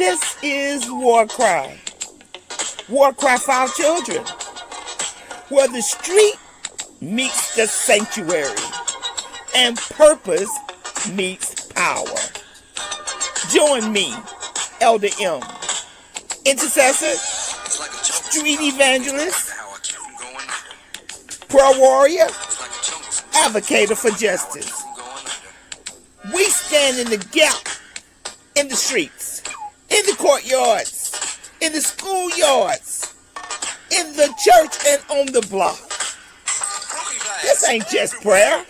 This is WarCry. WarCry for our children, where the street meets the sanctuary and purpose meets power. Join me, Elder M, intercessor, street evangelist, prayer warrior, advocator for justice. We stand in the gap in the streets, in the courtyards, in the schoolyards, in the church and on the block. This ain't just prayer.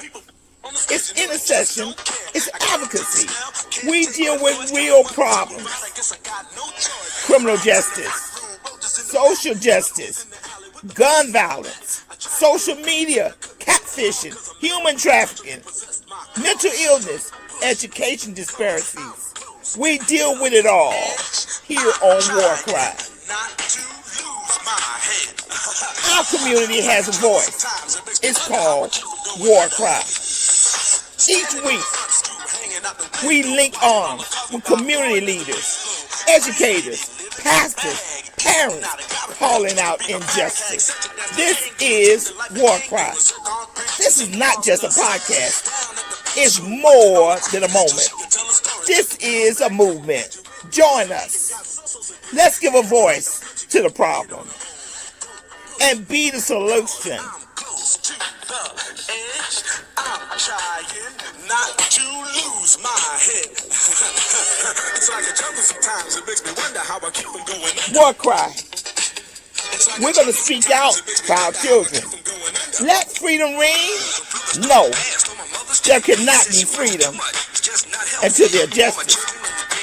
It's intercession. It's advocacy. We deal with real problems. Criminal justice, social justice, gun violence, social media, catfishing, human trafficking, mental illness, education disparities. We deal with it all here on WarCry. Our community has a voice. It's called WarCry. Each week, we link arms with community leaders, educators, pastors, parents calling out injustice. This is WarCry. This is not just a podcast. It's more than a moment. This is a movement. Join us. Let's give a voice to the problem and be the solution. I'm trying not to lose my head. It's like a jungle sometimes. It makes me wonder how I keep them going. WarCry. We're going to speak out for our children. Let freedom ring? No. There cannot be freedom until there's justice.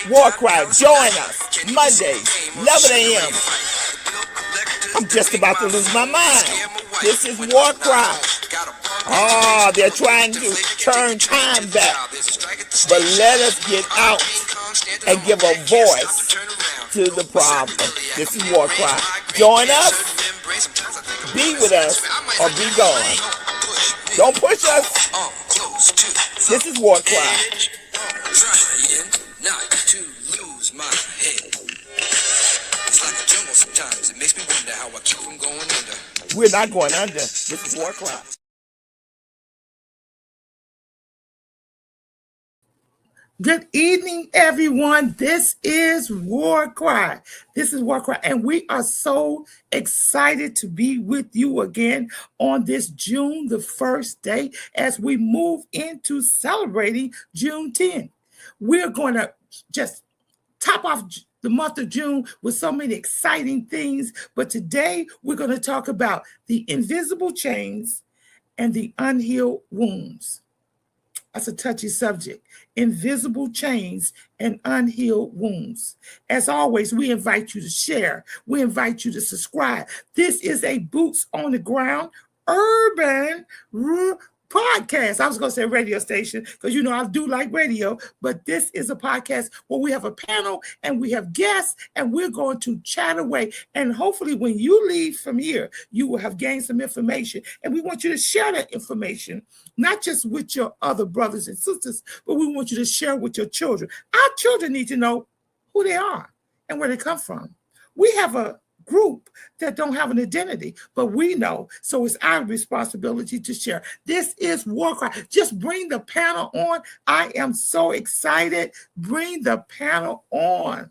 WarCry, join us Mondays, 11 a.m. I'm just about to lose my mind. This is WarCry. They're trying to turn time back. But let us get out and give a voice to the problem. This is WarCry. Join us, be with us, or be gone. Don't push us. This is WarCry. Trying not to lose my head. It's like a jungle sometimes. It makes me wonder how I keep from going under. We're not going under. This is WarCry. Good evening, everyone. This is WarCry. This is WarCry, and we are so excited to be with you again on this June the 1st day as we move into celebrating Juneteenth. We're going to just top off the month of June with so many exciting things, but today we're going to talk about the invisible chains and the unhealed wounds. That's a touchy subject. Invisible chains and unhealed wounds. As always, we invite you to share. We invite you to subscribe. This is a boots on the ground urban podcast. I was going to say radio station because, you know, I do like radio, but this is a podcast where we have a panel and we have guests and we're going to chat away. And hopefully when you leave from here, you will have gained some information. And we want you to share that information, not just with your other brothers and sisters, but we want you to share with your children. Our children need to know who they are and where they come from. We have a group that don't have an identity, but we know, so it's our responsibility to share. This is WarCry. Just bring the panel on. I am so excited. Bring the panel on.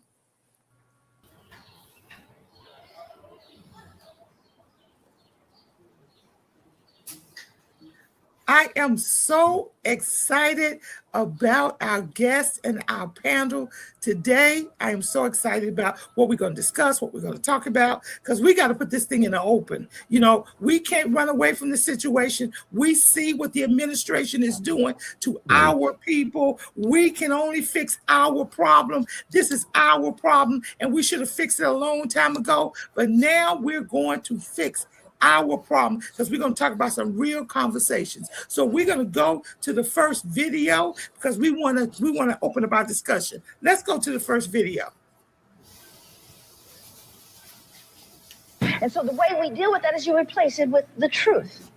I am so excited about our guests and our panel today. I am so excited about what we're going to discuss, what we're going to talk about, because we got to put this thing in the open. You know, we can't run away from the situation. We see what the administration is doing to our people. We can only fix our problem. This is our problem, and we should have fixed it a long time ago. But now we're going to fix our problem because we're going to talk about some real conversations. So we're going to go to the first video because we want to open up our discussion. Let's go to the first video. And so the way we deal with that is you replace it with the truth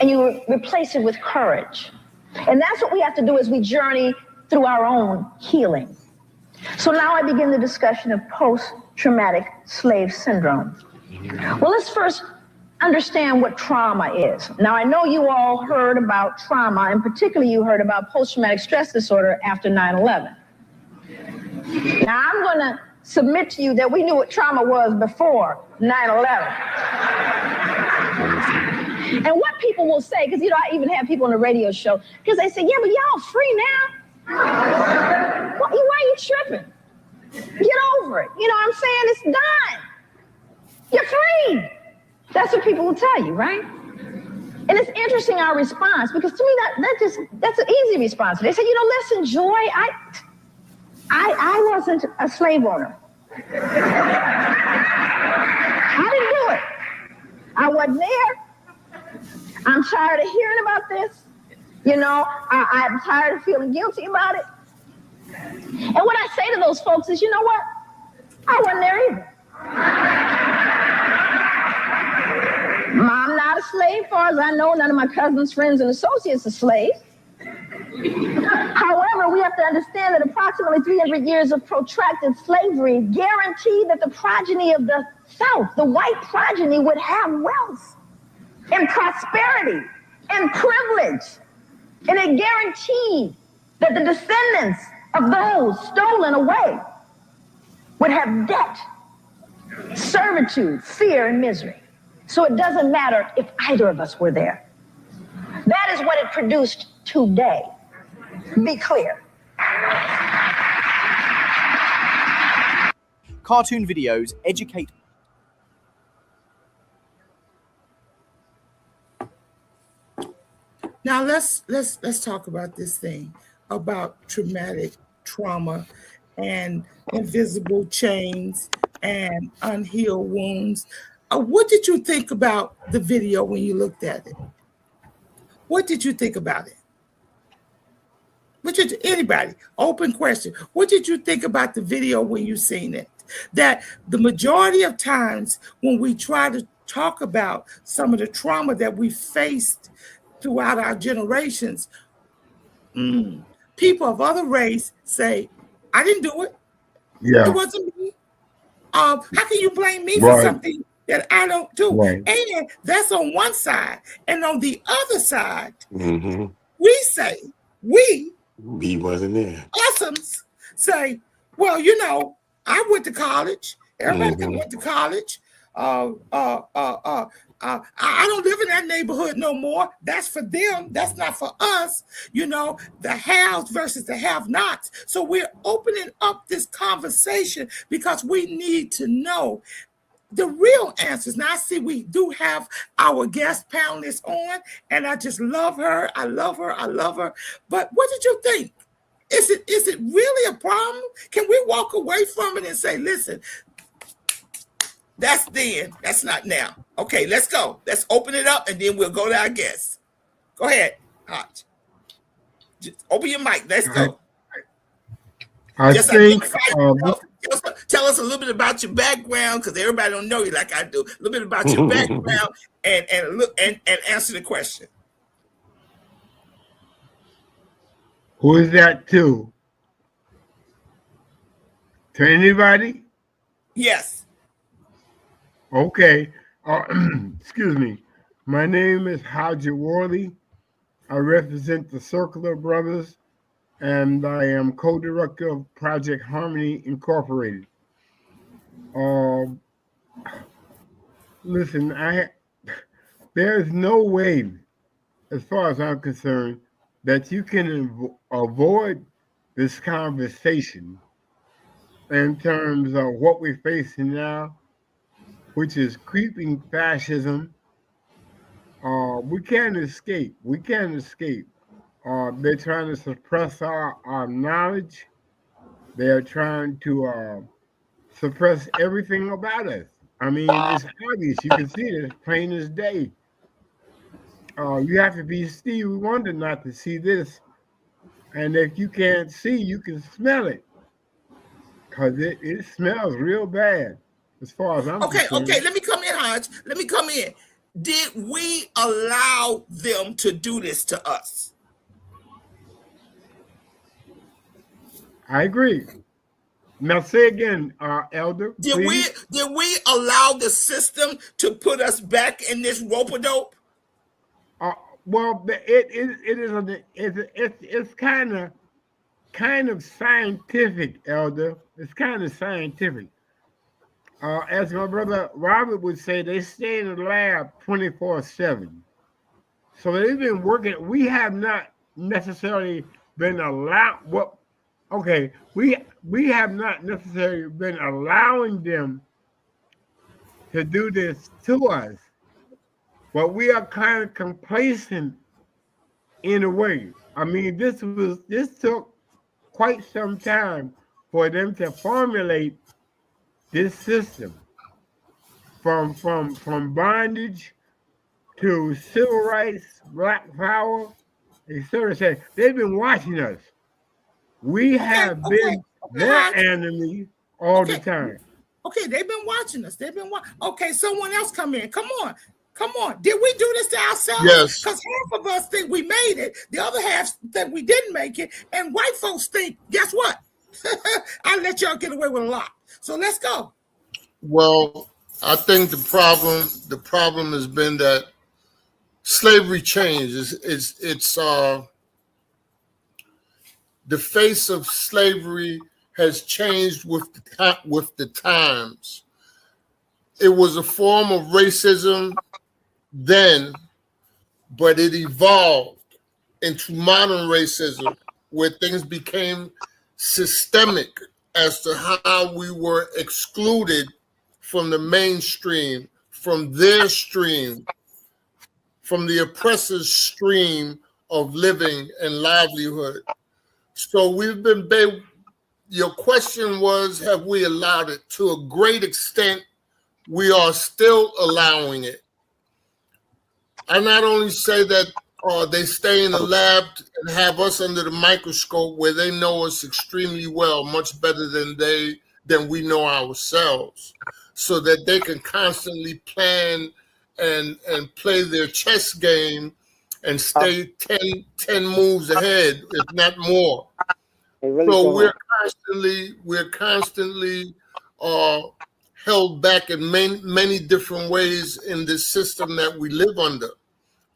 and you replace it with courage. And that's what we have to do as we journey through our own healing. So now I begin the discussion of post-traumatic slave syndrome. Well, let's first understand what trauma is. Now, I know you all heard about trauma, and particularly you heard about post-traumatic stress disorder after 9/11. Now, I'm going to submit to you that we knew what trauma was before 9/11. And what people will say, because, I even have people on the radio show, because they say, yeah, but y'all free now. Why are you tripping? Get over it. You know what I'm saying? It's done. You're free. That's what people will tell you, right? And it's interesting, our response, because to me, that's an easy response. They say, listen, Joy, I wasn't a slave owner. I didn't do it. I wasn't there. I'm tired of hearing about this. I'm tired of feeling guilty about it. And what I say to those folks is, you know what? I wasn't there either. I'm not a slave, as far as I know. None of my cousins, friends, and associates are slaves. However, we have to understand that approximately 300 years of protracted slavery guaranteed that the progeny of the South, the white progeny, would have wealth and prosperity and privilege. And it guaranteed that the descendants of those stolen away would have debt, servitude, fear, and misery. So it doesn't matter if either of us were there. That is what it produced today. Be clear. Cartoon videos educate. Now let's talk about this thing about traumatic trauma and invisible chains and unhealed wounds. What did you think about the video when you looked at it? What did you think about it? Anybody? Open question. What did you think about the video when you seen it? That the majority of times when we try to talk about some of the trauma that we faced throughout our generations, people of other race say, I didn't do it. Yeah. It wasn't me. How can you blame me for something that I don't do? Right. And that's on one side. And on the other side, we say, we wasn't there. Awesomes say, well, I went to college. Everybody went to college. I don't live in that neighborhood no more. That's for them. That's not for us. The haves versus the have-nots. So we're opening up this conversation because we need to know the real answers. Now, I see we do have our guest panelist on, and I just love her. I love her. But what did you think? Is it really a problem? Can we walk away from it and say, listen, that's then, that's not now. Okay, let's go. Let's open it up, and then we'll go to our guests. Go ahead, Hodge. Just open your mic. Let's go. I think tell us a little bit about your background, because everybody don't know you like I do. A little bit about your background and answer the question. Who is that to? To anybody? Yes. Okay. Excuse me. My name is Hodge Worley. I represent the Circular Brothers, and I am co-director of Project Harmony Incorporated. Listen, there's no way, as far as I'm concerned, that you can avoid this conversation in terms of what we're facing now, which is creeping fascism. We can't escape. They're trying to suppress our knowledge. They're trying to suppress everything about us. I mean, it's obvious. You can see it as plain as day. You have to be Stevie Wonder not to see this. And if you can't see, you can smell it. Because it smells real bad, as far as I'm concerned. Okay, let me come in, Hodge. Let me come in. Did we allow them to do this to us? I agree. Now say again, Elder, Did please. we allow the system to put us back in this rope-a-dope? Well, it is it's kind of scientific, Elder. It's kind of scientific. As my brother Robert would say, they stay in the lab 24/7. So they've been working. We have not necessarily been allowed. Well, okay, we have not necessarily been allowing them to do this to us, but we are kind of complacent in a way. I mean, this took quite some time for them to formulate this system from bondage to civil rights, black power, etc. They've been watching us. We have been their enemy all the time. Okay, they've been watching us. Okay, someone else come in. Come on. Did we do this to ourselves? Yes. Because half of us think we made it. The other half think we didn't make it. And white folks think, guess what? I let y'all get away with a lot. So let's go. Well, I think the problem has been that slavery changed. It's the face of slavery has changed with the times. It was a form of racism then, but it evolved into modern racism, where things became systemic as to how we were excluded from the mainstream, from their stream, from the oppressor's stream of living and livelihood. So we've been, your question was, have we allowed it? To a great extent, we are still allowing it. I not only say that they stay in the lab and have us under the microscope where they know us extremely well, much better than we know ourselves, so that they can constantly plan and play their chess game and stay 10 moves ahead, if not more. So we're constantly held back in many different ways in this system that we live under.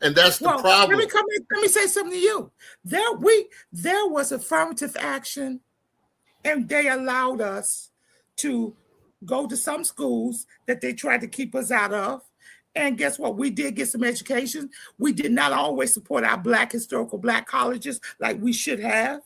And that's the problem. Let me say something to you. There was affirmative action, and they allowed us to go to some schools that they tried to keep us out of. And guess what? We did get some education. We did not always support our historical black colleges like we should have.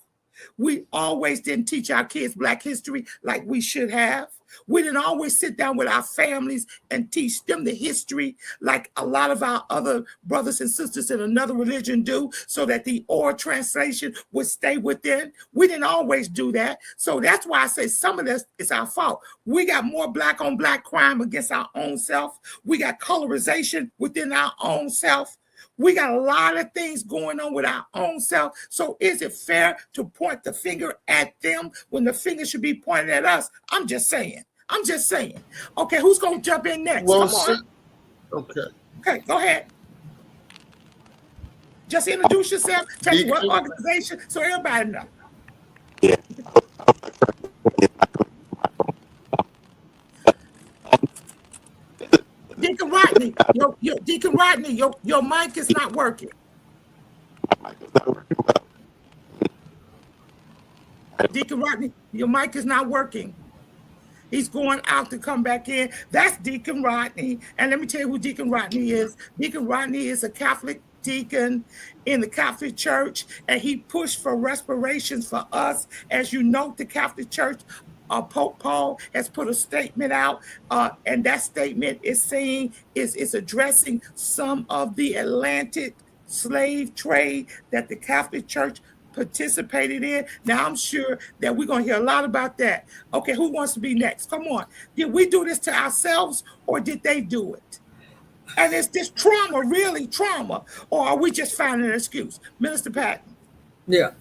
We always didn't teach our kids Black history like we should have. We didn't always sit down with our families and teach them the history like a lot of our other brothers and sisters in another religion do, so that the oral translation would stay within. We didn't always do that. So that's why I say some of this is our fault. We got more black on black crime against our own self. We got colorization within our own self. We got a lot of things going on with our own self. So is it fair to point the finger at them when the finger should be pointed at us? I'm just saying. Okay, who's going to jump in next? Well, come on. Okay, go ahead. Just introduce yourself. Tell me what organization so everybody know. Yeah. Deacon Rodney, Deacon Rodney, your mic is not working. Deacon Rodney, your mic is not working. He's going out to come back in. That's Deacon Rodney. And let me tell you who Deacon Rodney is. Deacon Rodney is a Catholic deacon in the Catholic Church, and he pushed for reparations for us. As you know, the Catholic Church, Pope Paul has put a statement out, and that statement is saying is addressing some of the Atlantic slave trade that the Catholic Church participated in. Now, I'm sure that we're going to hear a lot about that. Okay, who wants to be next? Come on. Did we do this to ourselves, or did they do it? And is this trauma really trauma, or are we just finding an excuse? Minister Patton. Yeah.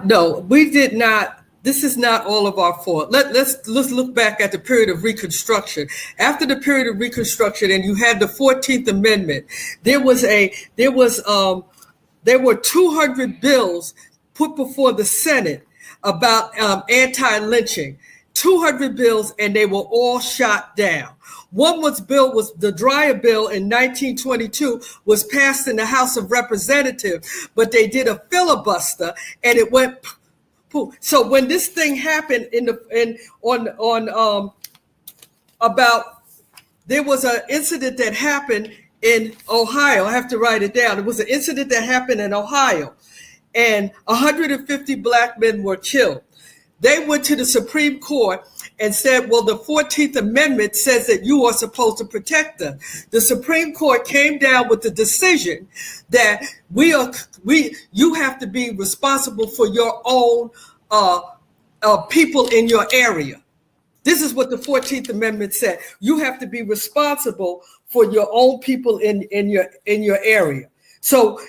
No, we did not. This is not all of our fault. Let's look back at the period of Reconstruction. After the period of Reconstruction, and you had the 14th Amendment, there were 200 bills put before the Senate about anti-lynching. 200 bills, and they were all shot down. One was the Dreyer bill in 1922 was passed in the House of Representatives, but they did a filibuster and it went poof. So when this thing happened there was an incident that happened in Ohio. I have to write it down. It was an incident that happened in Ohio, and 150 black men were killed. They went to the Supreme Court and said, well, the 14th Amendment says that you are supposed to protect them. The Supreme Court came down with the decision that you have to be responsible for your own people in your area. This is what the 14th Amendment said. You have to be responsible for your own people in your area. So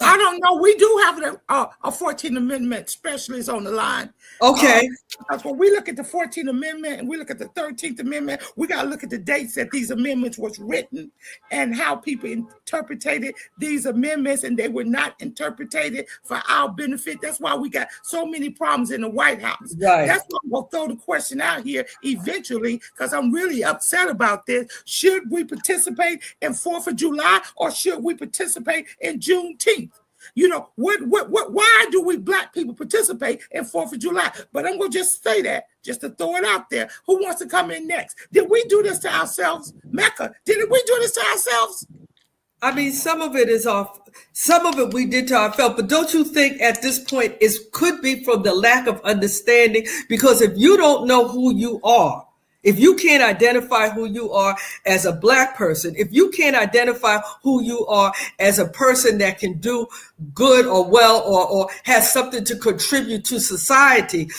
I don't know. We do have a 14th Amendment specialist on the line. Okay. Because when we look at the 14th Amendment and we look at the 13th Amendment, we got to look at the dates that these amendments was written and how people interpreted these amendments, and they were not interpreted for our benefit. That's why we got so many problems in the White House. Right. That's why we'll throw the question out here eventually, because I'm really upset about this. Should we participate in 4th of July or should we participate in Juneteenth? You know, why do we black people participate in 4th of July? But I'm going to just say that, just to throw it out there. Who wants to come in next? Did we do this to ourselves? Mecca, did we do this to ourselves? I mean, some of it we did to ourselves, but don't you think at this point it could be from the lack of understanding? Because if you don't know who you are, if you can't identify who you are as a black person, if you can't identify who you are as a person that can do good or well or has something to contribute to society,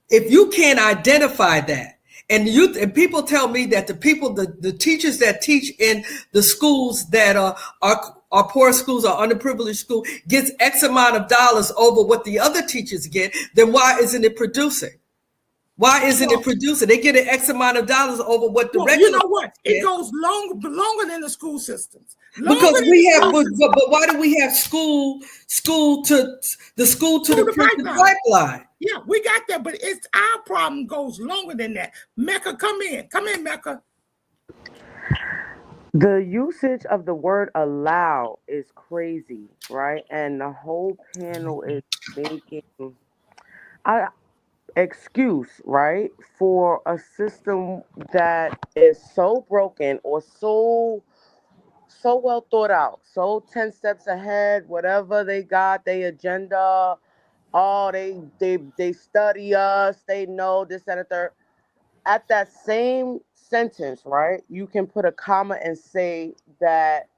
if you can't identify that, and people tell me that the teachers that teach in the schools that are poor schools or underprivileged school gets X amount of dollars over what the other teachers get, then why isn't it producing? Why isn't it producing? They get an X amount of dollars over what the regular. You know what? It goes longer than the school systems. Because we have, but why do we have school to the prison pipeline? Yeah, we got that, but it's our problem goes longer than that. Mecca, come in, Mecca. The usage of the word allow is crazy, right? And the whole panel is making excuse, right, for a system that is so broken or so well thought out, so 10 steps ahead, whatever they got, their agenda, they study us, they know this and the third. At that same sentence, right, you can put a comma and say that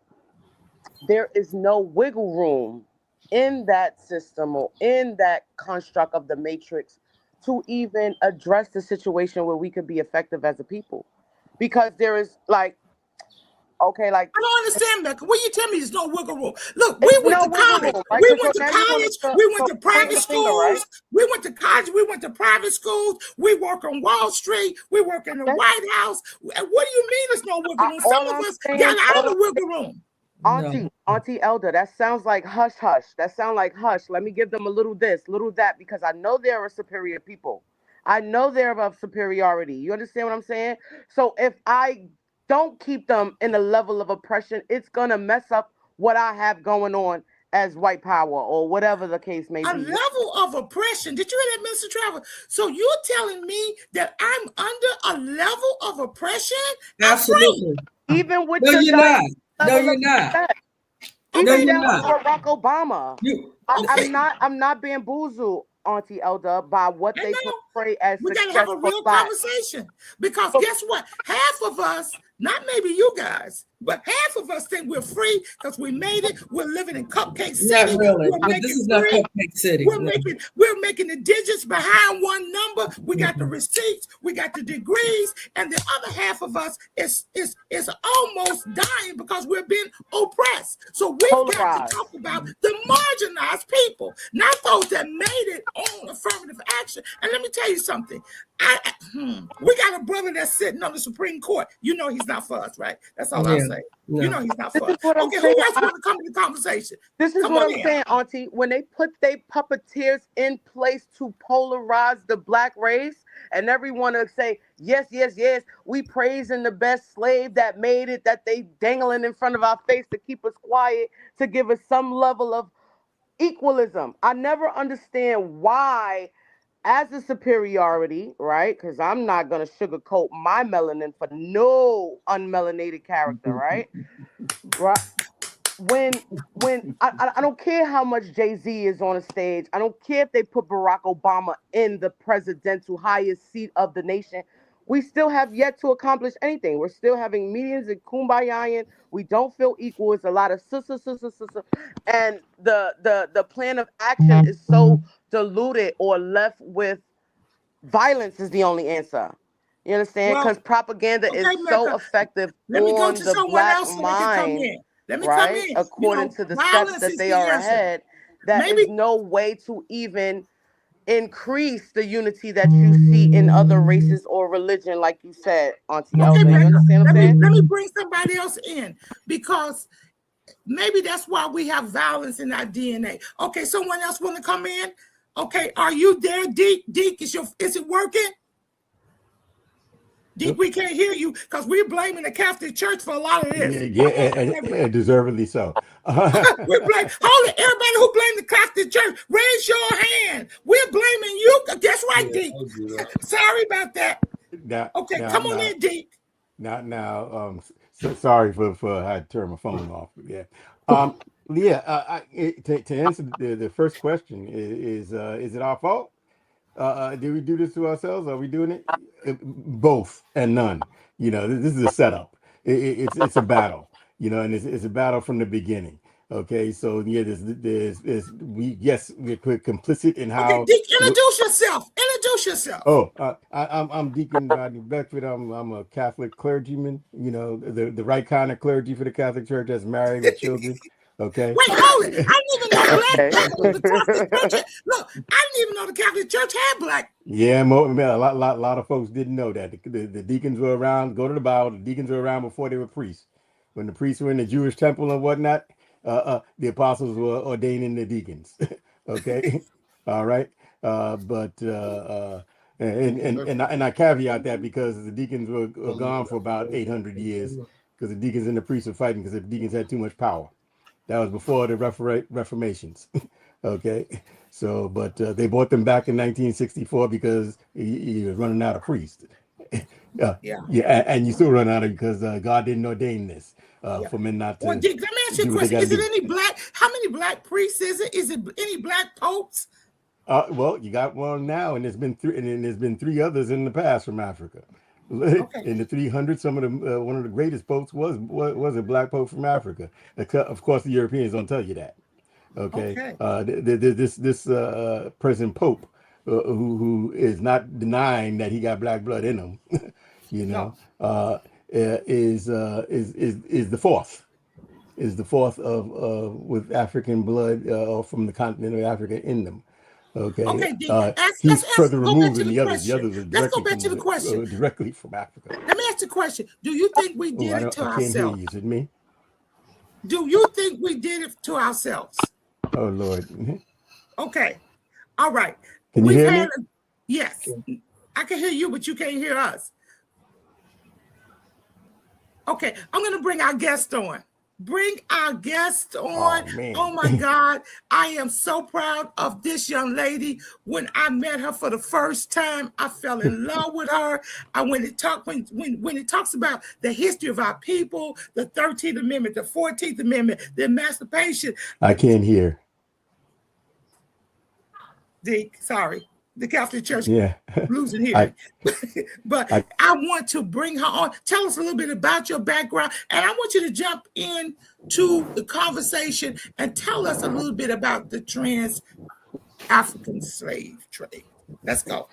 there is no wiggle room in that system or in that construct of the matrix to even address the situation where we could be effective as a people. Because there is I don't understand, Mecca. What you tell me there's no wiggle room? Look, we went to college. We went to private schools. We went to college. We went to private schools. We work on Wall Street. We work in the White House. What do you mean there's no wiggle room? Some of us got out of the wiggle room. Auntie Elder, that sounds like hush hush. That sounds like hush. Let me give them a little this, little that, because I know they're a superior people. I know they're of superiority. You understand what I'm saying? So if I don't keep them in a level of oppression, it's going to mess up what I have going on as white power or whatever the case may be. A level of oppression. Did you hear that, Mr. Trevor? So you're telling me that I'm under a level of oppression? Absolutely. Even with you're not. No, you're not. Even down with Barack Obama. I'm not bamboozled, Auntie Elder, by what they portray as we success. We gotta have a real conversation, because guess what? Half of us, not maybe you guys, but half of us think we're free because we made it. We're living in Cupcake City. Not really. This is not Cupcake City. We're making the digits behind one number. We got the receipts, we got the degrees, and the other half of us is almost dying because we're being oppressed. So we've got to talk about the marginalized people, not those that made it on affirmative action. And let me tell you something. We got a brother that's sitting on the Supreme Court. You know he's not for us, right? That's all I'll Yeah, say. no. You know he's not This for is us. what I'm Okay, saying. who else want to come in the conversation? This is Come what on I'm in. saying, Auntie. When they put their puppeteers in place to polarize the black race, and everyone to say, yes, yes, yes, we praising the best slave that made it, that they dangling in front of our face to keep us quiet, to give us some level of equalism. I never understand why, as a superiority, right? Because I'm not gonna sugarcoat my melanin for no unmelanated character, right? Right? When I don't care how much Jay-Z is on a stage. I don't care if they put Barack Obama in the presidential highest seat of the nation. We still have yet to accomplish anything. We're still having meetings and kumbaya. We don't feel equal. It's a lot of sister, sister, sister, and the plan of action is so diluted or left with violence is the only answer. You understand? Well, Because propaganda is okay, so Mecca. effective Let me go on to the someone black else so they can come mind, in. Let me come right? in. You According know, to the steps violence that is they the are answer. ahead, that is Maybe. no way to even increase the unity that you see in other races or religion, like you said, Auntie Okay, Elder. You Mecca. understand what I'm saying? Let me bring somebody else in because maybe that's why we have violence in our DNA. Okay, someone else want to come in? Okay, are you there, Deke? Deke, is it working? Deke, we can't hear you because we're blaming the Catholic Church for a lot of this. Yeah, and deservedly so. We blame hold it, everybody who blame the Catholic Church, raise your hand. We're blaming you. That's right, Yeah, Deke. I'll do that. Sorry about that. now, Okay, now, come on now, in, Deke. so sorry for I had to turn my phone off. Yeah, um, yeah. To answer the first question is it our fault? Do we do this to ourselves? Are we doing it? Both and none. You know, this is a setup. It's a battle. You know, and it's a battle from the beginning. Okay, so yeah, we're complicit in Okay, how. Deke, introduce yourself. Introduce yourself. Oh, I'm Deacon Beckford. I'm a Catholic clergyman. You know, the right kind of clergy for the Catholic Church that's married with children. Okay. Wait, hold it. I didn't even know Okay. the Catholic Church look, I didn't even know the Catholic Church had black. Yeah, man, a lot of folks didn't know that the deacons were around. Go to the Bible. The deacons were around before they were priests. When the priests were in the Jewish temple and whatnot, the apostles were ordaining the deacons. Okay, all right. But and I caveat that because the deacons were gone for about 800 years because the deacons and the priests were fighting because the deacons had too much power. That was before the reformations. Okay, so but they bought them back in 1964 because he was running out of priests. Yeah, Yeah, and you still run out of because God didn't ordain this yeah. for men not Well, to Deke, let me ask you a do what they question. got to Is it do. any black? How many black priests is it? Is it any black popes? Well, you got one now, and there's been three others in the past from Africa. Okay. In the 300s, some of the one of the greatest popes was a black pope from Africa. Of course, the Europeans don't tell you that. Okay, Okay. this President Pope, who is not denying that he got black blood in him, you No. know, is the fourth. Is the fourth of with African blood from the continent of Africa in them. Okay, Okay, Deke. he's further Go back removed to than the the others. The question. others are Let's go back to the question. directly from Africa. Let me ask the question. Do you think we Oh, did it to I can't hear ourselves? you. Is it me? Do you think we did it to ourselves? Oh Lord, Okay. All right. can you We've hear had me? yes. I can hear you, but you can't hear us. Okay, I'm going to bring our guest on. Bring our guest on. Oh man. Oh my God, I am so proud of this young lady. When I met her for the first time, I fell in love with her. When it talks about the history of our people, the 13th Amendment, the 14th Amendment, the Emancipation. I can't hear. Sorry, the Catholic Church Yeah. losing I hearing. But I I want to bring her on. Tell us a little bit about your background. And I want you to jump in to the conversation and tell us a little bit about the trans-African slave trade. Let's go.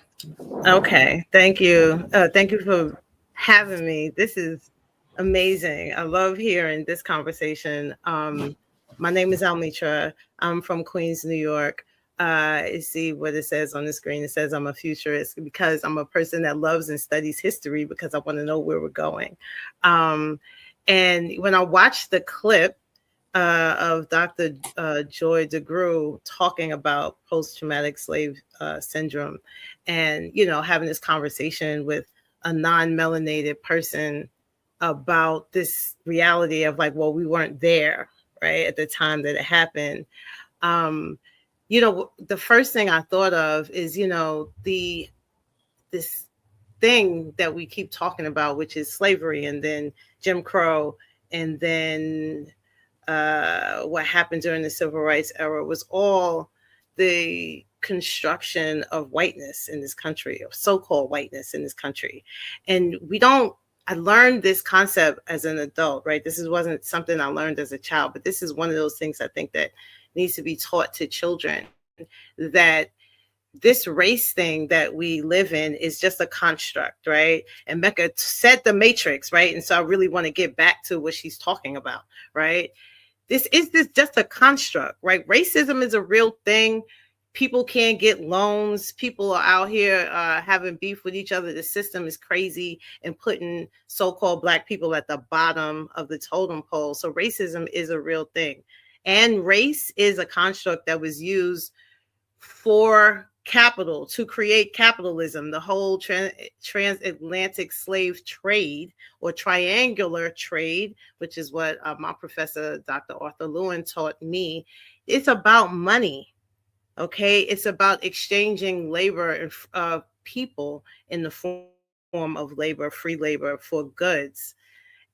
Okay, thank you. Thank you for having me. This is amazing. I love hearing this conversation. My name is Almitra. I'm from Queens, New York. See what it says on the screen. It says I'm a futurist because I'm a person that loves and studies history because I want to know where we're going. And when I watched the clip of Dr. Joy DeGruy talking about post-traumatic slave syndrome, and having this conversation with a non-melanated person about this reality of like, well, we weren't there, right, at the time that it happened. The first thing I thought of is, this thing that we keep talking about, which is slavery, and then Jim Crow, and then what happened during the civil rights era was all the construction of whiteness in this country, or so-called whiteness in this country. And I learned this concept as an adult, right? This wasn't something I learned as a child, but this is one of those things I think that needs to be taught to children, that this race thing that we live in is just a construct, right? And Mecca said the Matrix, right? And so I really want to get back to what she's talking about, right? This just a construct, right? Racism is a real thing. People can't get loans. People are out here having beef with each other. The system is crazy and putting so-called Black people at the bottom of the totem pole. So racism is a real thing. And race is a construct that was used for capital, to create capitalism. The whole transatlantic slave trade, or triangular trade, which is what my professor, Dr. Arthur Lewin, taught me. It's about money. Okay, it's about exchanging labor and people in the form of labor, free labor, for goods.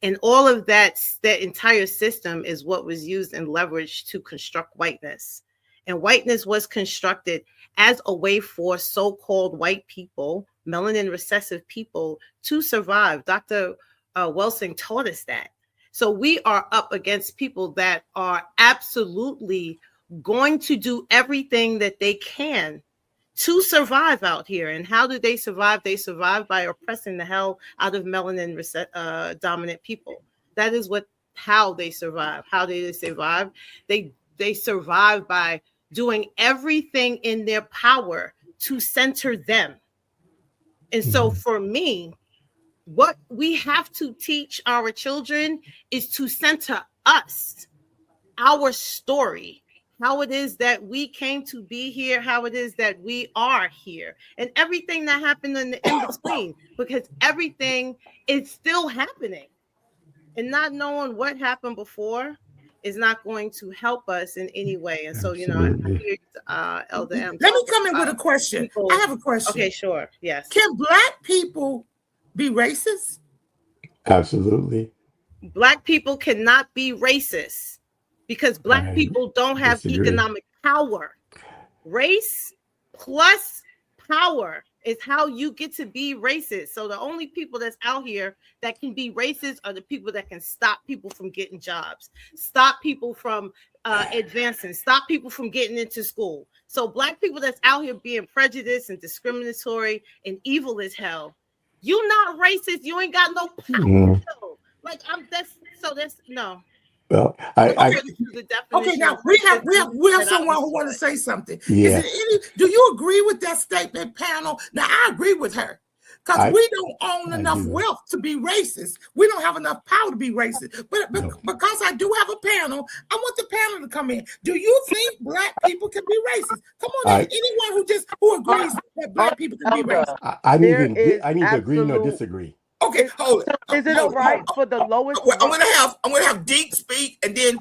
And all of that entire system is what was used and leveraged to construct whiteness. And whiteness was constructed as a way for so-called white people, melanin recessive people, to survive. Dr. Welsing taught us that. So we are up against people that are absolutely going to do everything that they can to survive out here. And how do they survive? They survive by oppressing the hell out of melanin dominant people. That is how they survive. How do they survive? They survive by doing everything in their power to center them. And so for me, what we have to teach our children is to center us, our story, how it is that we came to be here, how it is that we are here, and everything that happened in between, because everything is still happening. And not knowing what happened before is not going to help us in any way. And so, I hear Elder M. Let me come in with a question. People. I have a question. Okay, sure. Yes. Can Black people be racist? Absolutely. Black people cannot be racist because Black people don't have economic power. Race plus power is how you get to be racist. So the only people that's out here that can be racist are the people that can stop people from getting jobs, stop people from advancing, stop people from getting into school. So Black people that's out here being prejudiced and discriminatory and evil as hell, you not racist. You ain't got no power. Like that's no. Well, okay, now we have someone who want to say something. Yeah. Do you agree with that statement, panel? Now I agree with her, because we don't own enough wealth to be racist. We don't have enough power to be racist. But because I do have a panel, I want the panel to come in. Do you think Black people can be racist? Come on, anyone who agrees that Black people can be racist. I need to agree nor disagree. Okay, hold it. Is it all right for the lowest? I'm gonna have Deke speak, and then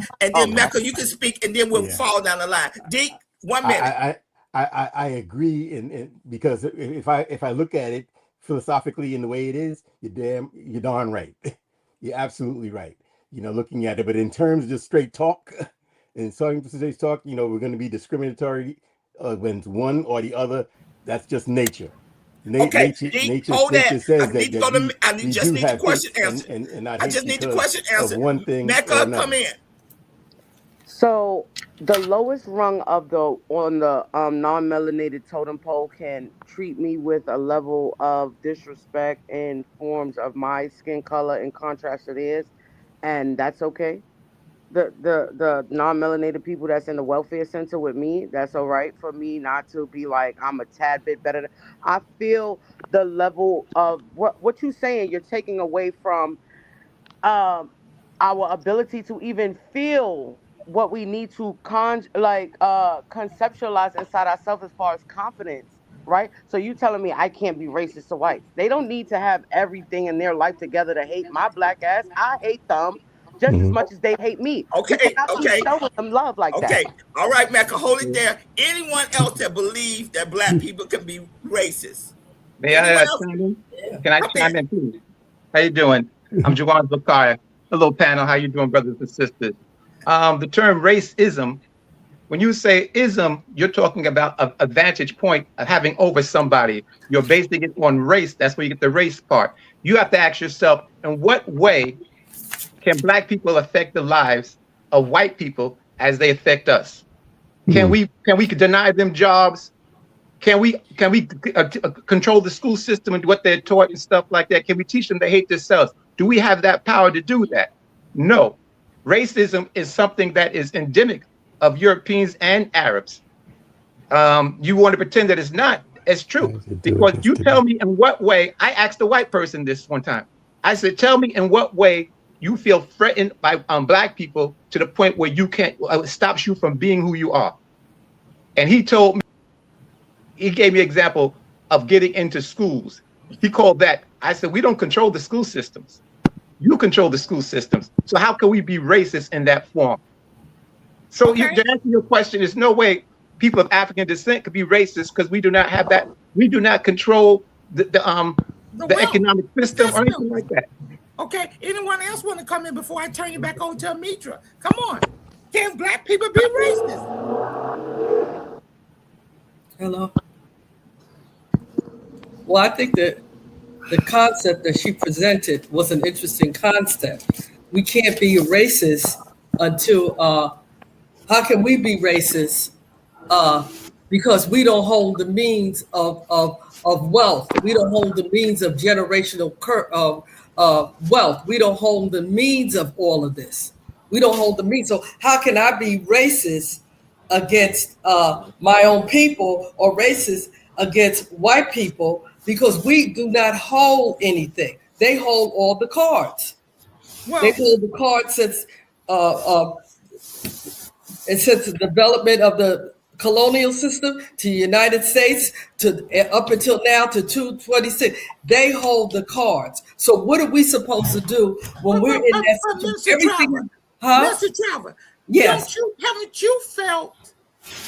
Mecca, you can speak, and then we'll fall down the line. Deke, 1 minute. I agree, and because if I look at it philosophically in the way it is, you're darn right. You're absolutely right. Looking at it, but in terms of just straight talk, and starting today's talk, we're going to be discriminatory when it's one or the other. That's just nature. Okay, nature hold that. says I just need the question answered. And I just need the question answered. One thing, Mecca, come in. So the lowest rung on the non-melanated totem pole can treat me with a level of disrespect in forms of my skin color in contrast to theirs, and that's okay. the non-melanated people that's in the welfare center with me, that's all right for me not to be like I'm a tad bit better than, I feel the level of what you're saying, you're taking away from our ability to even feel what we need to conceptualize inside ourselves as far as confidence, right? So you telling me I can't be racist to whites? They don't need to have everything in their life together to hate my black ass. I hate them just as much as they hate me. Okay, I keep okay, showing them love like that. okay. All right, Mecca, hold it there. Anyone else that believes that black people can be racist? May Anyone I else? chime in? Can I Come chime in. in, please? How you doing? I'm Jawan Bakar. Hello, panel. How you doing, brothers and sisters? The term racism, when you say ism, you're talking about a vantage point of having over somebody. You're basing it on race. That's where you get the race part. You have to ask yourself, in what way can black people affect the lives of white people as they affect us? Can we deny them jobs? Can we control the school system and what they're taught and stuff like that? Can we teach them to hate themselves? Do we have that power to do that? No. Racism is something that is endemic of Europeans and Arabs. You want to pretend that it's not? It's true. Because you tell me in what way, I asked a white person this one time. I said, tell me in what way you feel threatened by black people to the point where you can't, it stops you from being who you are. And he told me, he gave me an example of getting into schools. He called that, I said, we don't control the school systems. You control the school systems. So how can we be racist in that form? So to answer your question, there's no way people of African descent could be racist because we do not have that. We do not control the economic system or anything like that. Okay, anyone else want to come in before I turn you back over to Almitra? Come on. Can black people be racist? Hello. Well, I think that the concept that she presented was an interesting concept. We can't be racist until, how can we be racist? Because we don't hold the means of wealth. We don't hold the means of generational wealth. We don't hold the means of all of this. We don't hold the means. So how can I be racist against my own people or racist against white people? Because we do not hold anything. They hold all the cards. Well, they hold the cards since the development of the colonial system to the United States to up until now to 226. They hold the cards. So what are we supposed to do when we're in that situation? Mr. Trevor, yes. Haven't you felt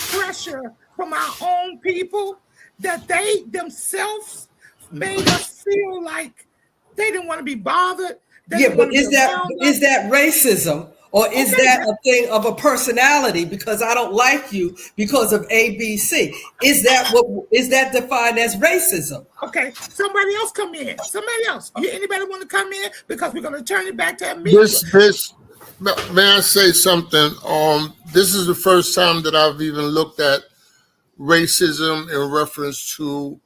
pressure from our own people that they themselves made us feel like they didn't want to be bothered? Yeah, but is that racism? Or is that a thing of a personality because I don't like you because of ABC? Is that defined as racism? Okay, somebody else come in. Somebody else. Anybody want to come in? Because we're going to turn it back to Almitra. May I say something? This is the first time that I've even looked at racism in reference to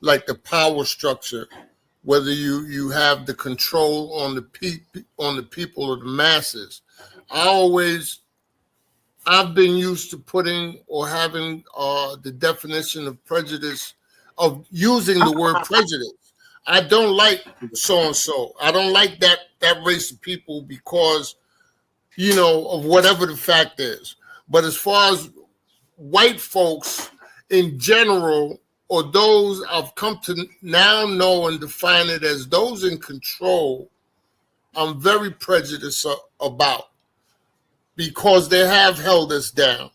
like the power structure, whether you have the control on the people or the masses. I've been used to putting or having the definition of prejudice, of using the word prejudice. I don't like so-and-so. I don't like that race of people because, of whatever the fact is. But as far as white folks in general, or those I've come to now know and define it as those in control, I'm very prejudiced about, because they have held us down.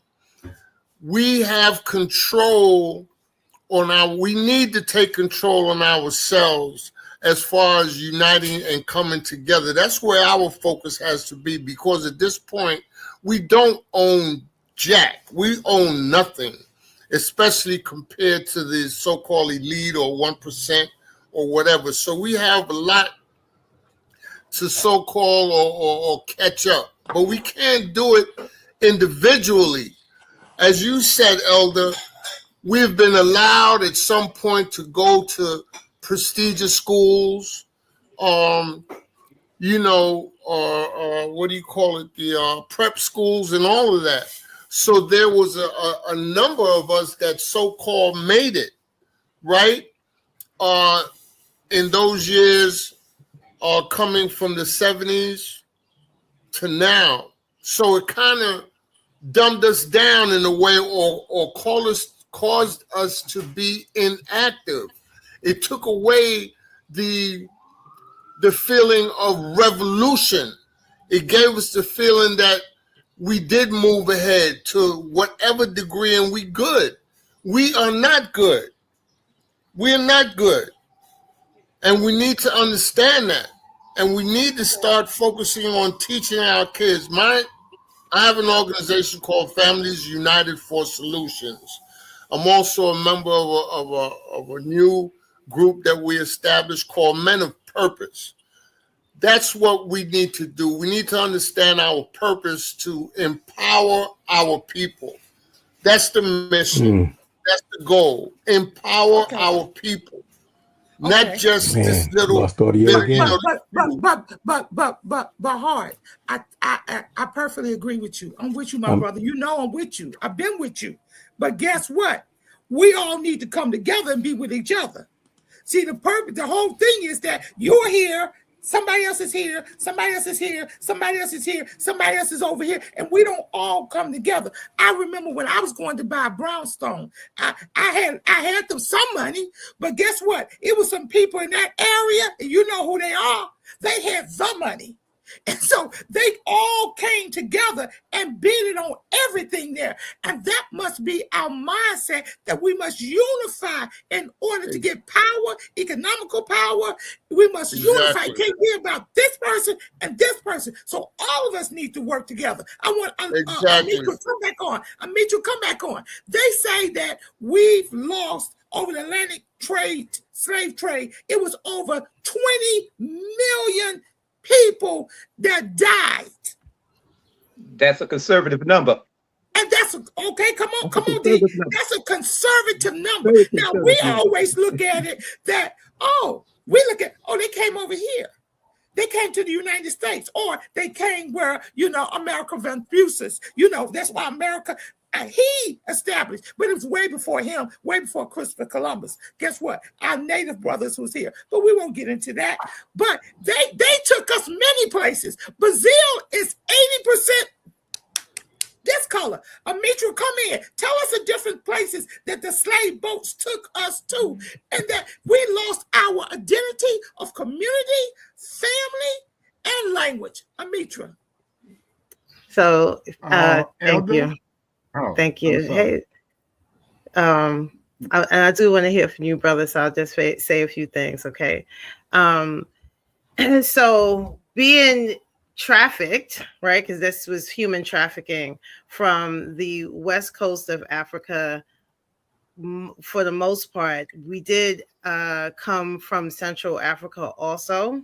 We have control we need to take control on ourselves as far as uniting and coming together. That's where our focus has to be, because at this point, we don't own jack. We own nothing, especially compared to the so-called elite or 1% or whatever. So we have a lot to so-called or catch up, but we can't do it individually. As you said, Elder, we've been allowed at some point to go to prestigious schools. or what do you call it, the prep schools and all of that. So there was a number of us that so-called made it, right? In those years, coming from the 70s to now. So it kind of dumbed us down in a way, or caused us to be inactive. It took away the feeling of revolution. It gave us the feeling that we did move ahead to whatever degree, and we good. We are not good. We are not good. And we need to understand that. And we need to start focusing on teaching our kids. I have an organization called Families United for Solutions. I'm also a member of a new group that we established called Men of Purpose. That's what we need to do. We need to understand our purpose to empower our people. That's the mission. That's the goal. Empower our people. Not just this little. Lost audio again. But hard. I perfectly agree with you. I'm with you, my brother. You know I'm with you. I've been with you. But guess what? We all need to come together and be with each other. See, the whole thing is that you're here, somebody else is here, somebody else is here, somebody else is here, somebody else is over here, and we don't all come together. I remember when I was going to buy a brownstone, I had them some money, but guess what? It was some people in that area, and you know who they are. They had the money. And so they all came together and bidded on everything there. And that must be our mindset, that we must unify in order to get power, economical power. We must unify. It can't be about this person and this person. So all of us need to work together. I want Almitra to come back on. Almitra, come back on. They say that we've lost over the Atlantic slave trade. It was over 20 million people that died. That's a conservative number. And that's okay. Come on, D. That's a conservative number. Now we always look at it that they came over here. They came to the United States, or they came where America Vespucius. That's why America. He established, but it was way before him, way before Christopher Columbus. Guess what? Our native brothers was here, but we won't get into that. But they took us many places. Brazil is 80% this color. Amitra, come in. Tell us the different places that the slave boats took us to, and that we lost our identity of community, family, and language. Amitra. So, thank you. Oh, thank you. Hey, and I do want to hear from you, brother. So I'll just say a few things, okay? So being trafficked, right? Because this was human trafficking from the west coast of Africa. For the most part, we did come from Central Africa also.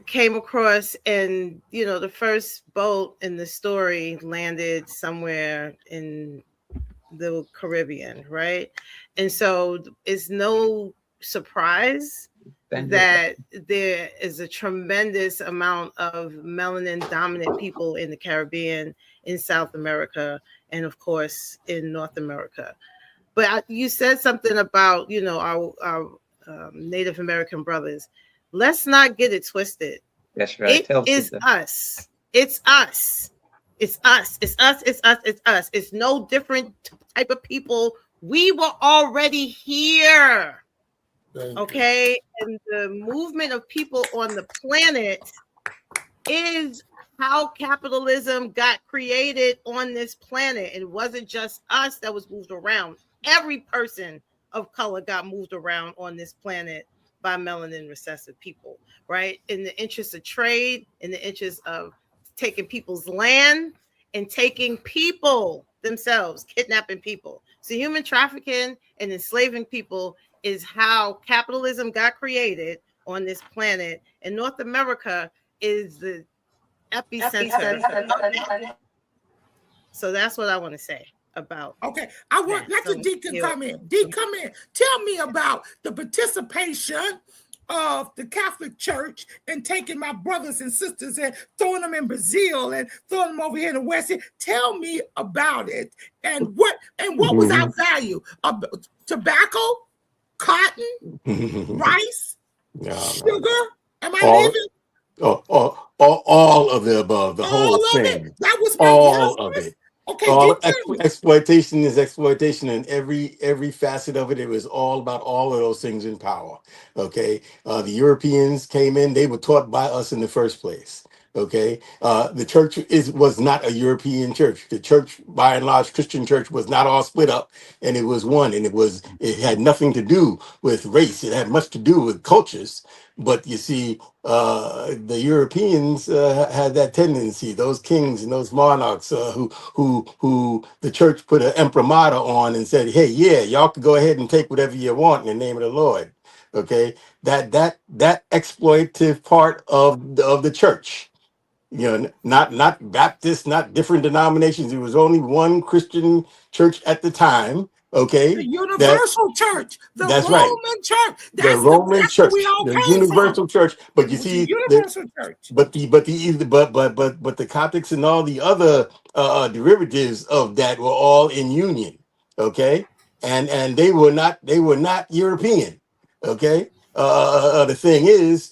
Came across, and the first boat in the story landed somewhere in the Caribbean, right? And so it's no surprise that there is a tremendous amount of melanin dominant people in the Caribbean, in South America, and of course in North America. But you said something about our Native American brothers. Let's not get it twisted. That's right. It is us. It's us. It's us. It's us. It's us. It's us. It's no different type of people. We were already here. Okay. And the movement of people on the planet is how capitalism got created on this planet. It wasn't just us that was moved around. Every person of color got moved around on this planet by melanin recessive people, right? In the interest of trade, in the interest of taking people's land and taking people themselves, kidnapping people. So human trafficking and enslaving people is how capitalism got created on this planet. And North America is the epicenter. So that's what I want to say about. Okay, I want let the D come in. D, come in. Tell me about the participation of the Catholic Church and taking my brothers and sisters and throwing them in Brazil and throwing them over here in the West. Tell me about it. And what was our value? Tobacco, cotton, rice, sugar. Am I living? All of the above, the whole thing. That was all of it. Okay, exploitation is exploitation in every facet of it. It was all about all of those things in power. Okay, the Europeans came in; they were taught by us in the first place. Okay, the church was not a European church. The church, by and large, Christian church, was not all split up, and it was one, and it had nothing to do with race. It had much to do with cultures. But you see, the Europeans had that tendency. Those kings and those monarchs who the church put an imprimatur on and said, "Hey, yeah, y'all can go ahead and take whatever you want in the name of the Lord." Okay, that exploitative part of the church. Not Baptist, not different denominations. It was only one Christian church at the time. Okay, the universal church, the that's Roman right. church, The Roman church, we all the came universal from. church. But you see, universal church. But the Coptics and all the other derivatives of that were all in union. Okay, and they were not European. Okay, the thing is,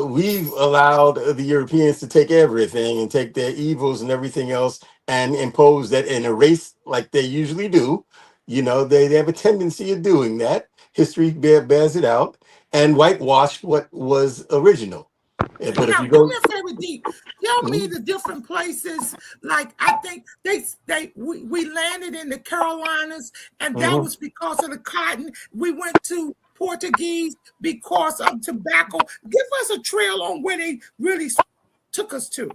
we've allowed the Europeans to take everything and take their evils and everything else and impose that in a race like they usually do. They have a tendency of doing that. History bears it out, and whitewash what was original. But if Now, you do go, me a favor, D. Tell me the different places. Like I think we landed in the Carolinas, and that was because of the cotton. We went to Portuguese because of tobacco. Give us a trail on where they really took us to.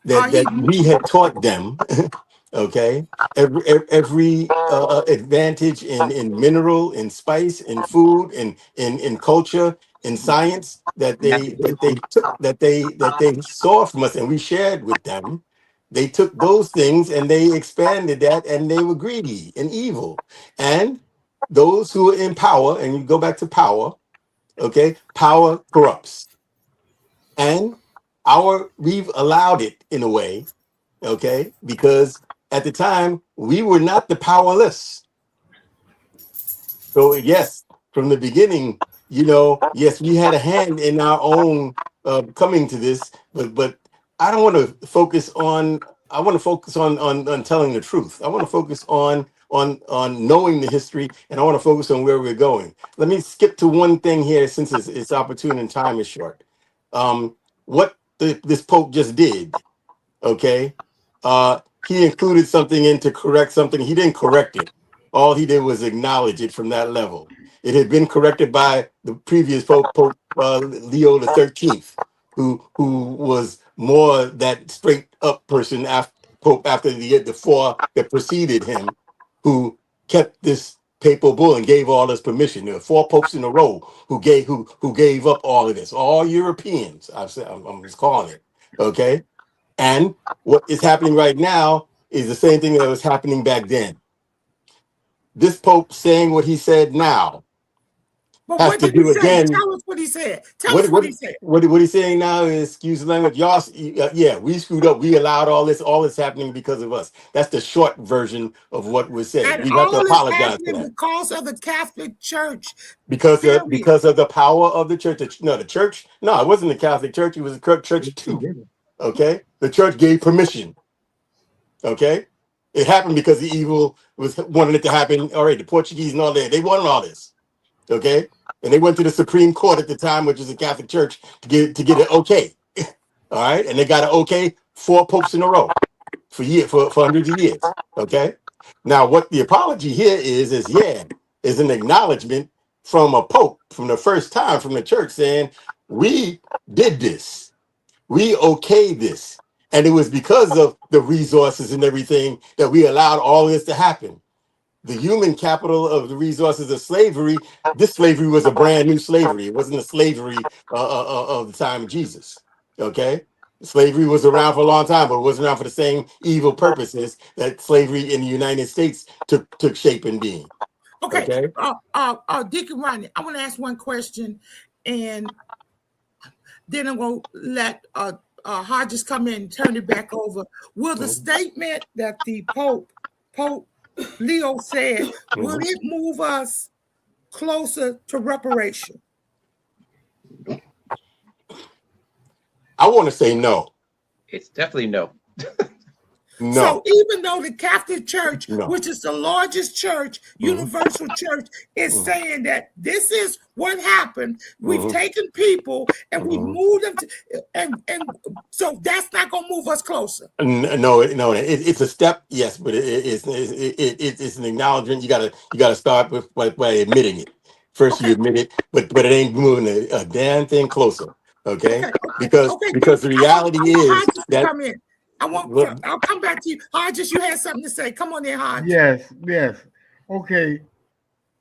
that we had taught them, okay, every advantage in mineral, in spice, in food, in culture, in science that they took, that they saw from us and we shared with them. They took those things and they expanded that, and they were greedy and evil. And those who are in power, and you go back to power, okay, power corrupts. And we've allowed it in a way, okay, because at the time we were not the powerless. So yes, from the beginning, yes, we had a hand in our own coming to this, but I don't want to focus on. I want to focus on telling the truth. I want to focus on knowing the history, and I want to focus on where we're going. Let me skip to one thing here, since it's opportune and time is short. What this Pope just did, okay? He included something in to correct something. He didn't correct it. All he did was acknowledge it from that level. It had been corrected by the previous Pope Leo the 13th, who was more that straight up person after Pope, after the four that preceded him, who kept this papal bull and gave all this permission. There were four popes in a row who gave up all of this. All Europeans. I'm just calling it. Okay. And what is happening right now is the same thing that was happening back then. This Pope saying what he said now has to do again. Tell us what he said. Tell us what he said. What he's saying now is, excuse the language, y'all. Yeah, we screwed up. We allowed all this happening because of us. That's the short version of what we're saying. And we have to apologize for that because of the Catholic Church. Because of the power of the church. The church. No, it wasn't the Catholic Church. It was the church too. Okay, the church gave permission. Okay, it happened because the evil wanted it to happen. All right, the Portuguese and all that, they wanted all this. Okay, and they went to the Supreme Court at the time, which is the Catholic Church, to get it okay. All right, and they got it okay 4 popes in a row for hundreds of years. Okay, now what the apology here is an acknowledgement from a pope from the first time from the church saying, we did this. We okayed this. And it was because of the resources and everything that we allowed all this to happen. The human capital of the resources of slavery, this slavery was a brand new slavery. It wasn't a slavery of the time of Jesus. Okay? Slavery was around for a long time, but it wasn't around for the same evil purposes that slavery in the United States took shape and being. Okay. Okay. Deacon Rodney, I want to ask one question, and then I'm going to let Hodges come in and turn it back over. Will the statement that the Pope Leo said, will it move us closer to reparation? I want to say no. It's definitely no. No. So even though the Catholic Church, No. which is the largest church, universal church, is saying that this is what happened, we've taken people and we've moved them to, and so that's not going to move us closer. No, it's a step, yes, but it's an acknowledgement. You gotta start by admitting it. First, you admit it, but it ain't moving a damn thing closer. Okay? Because the reality is that come in. I'll come back to you. Hodges, you had something to say. Come on in, Hodges. Yes. Okay.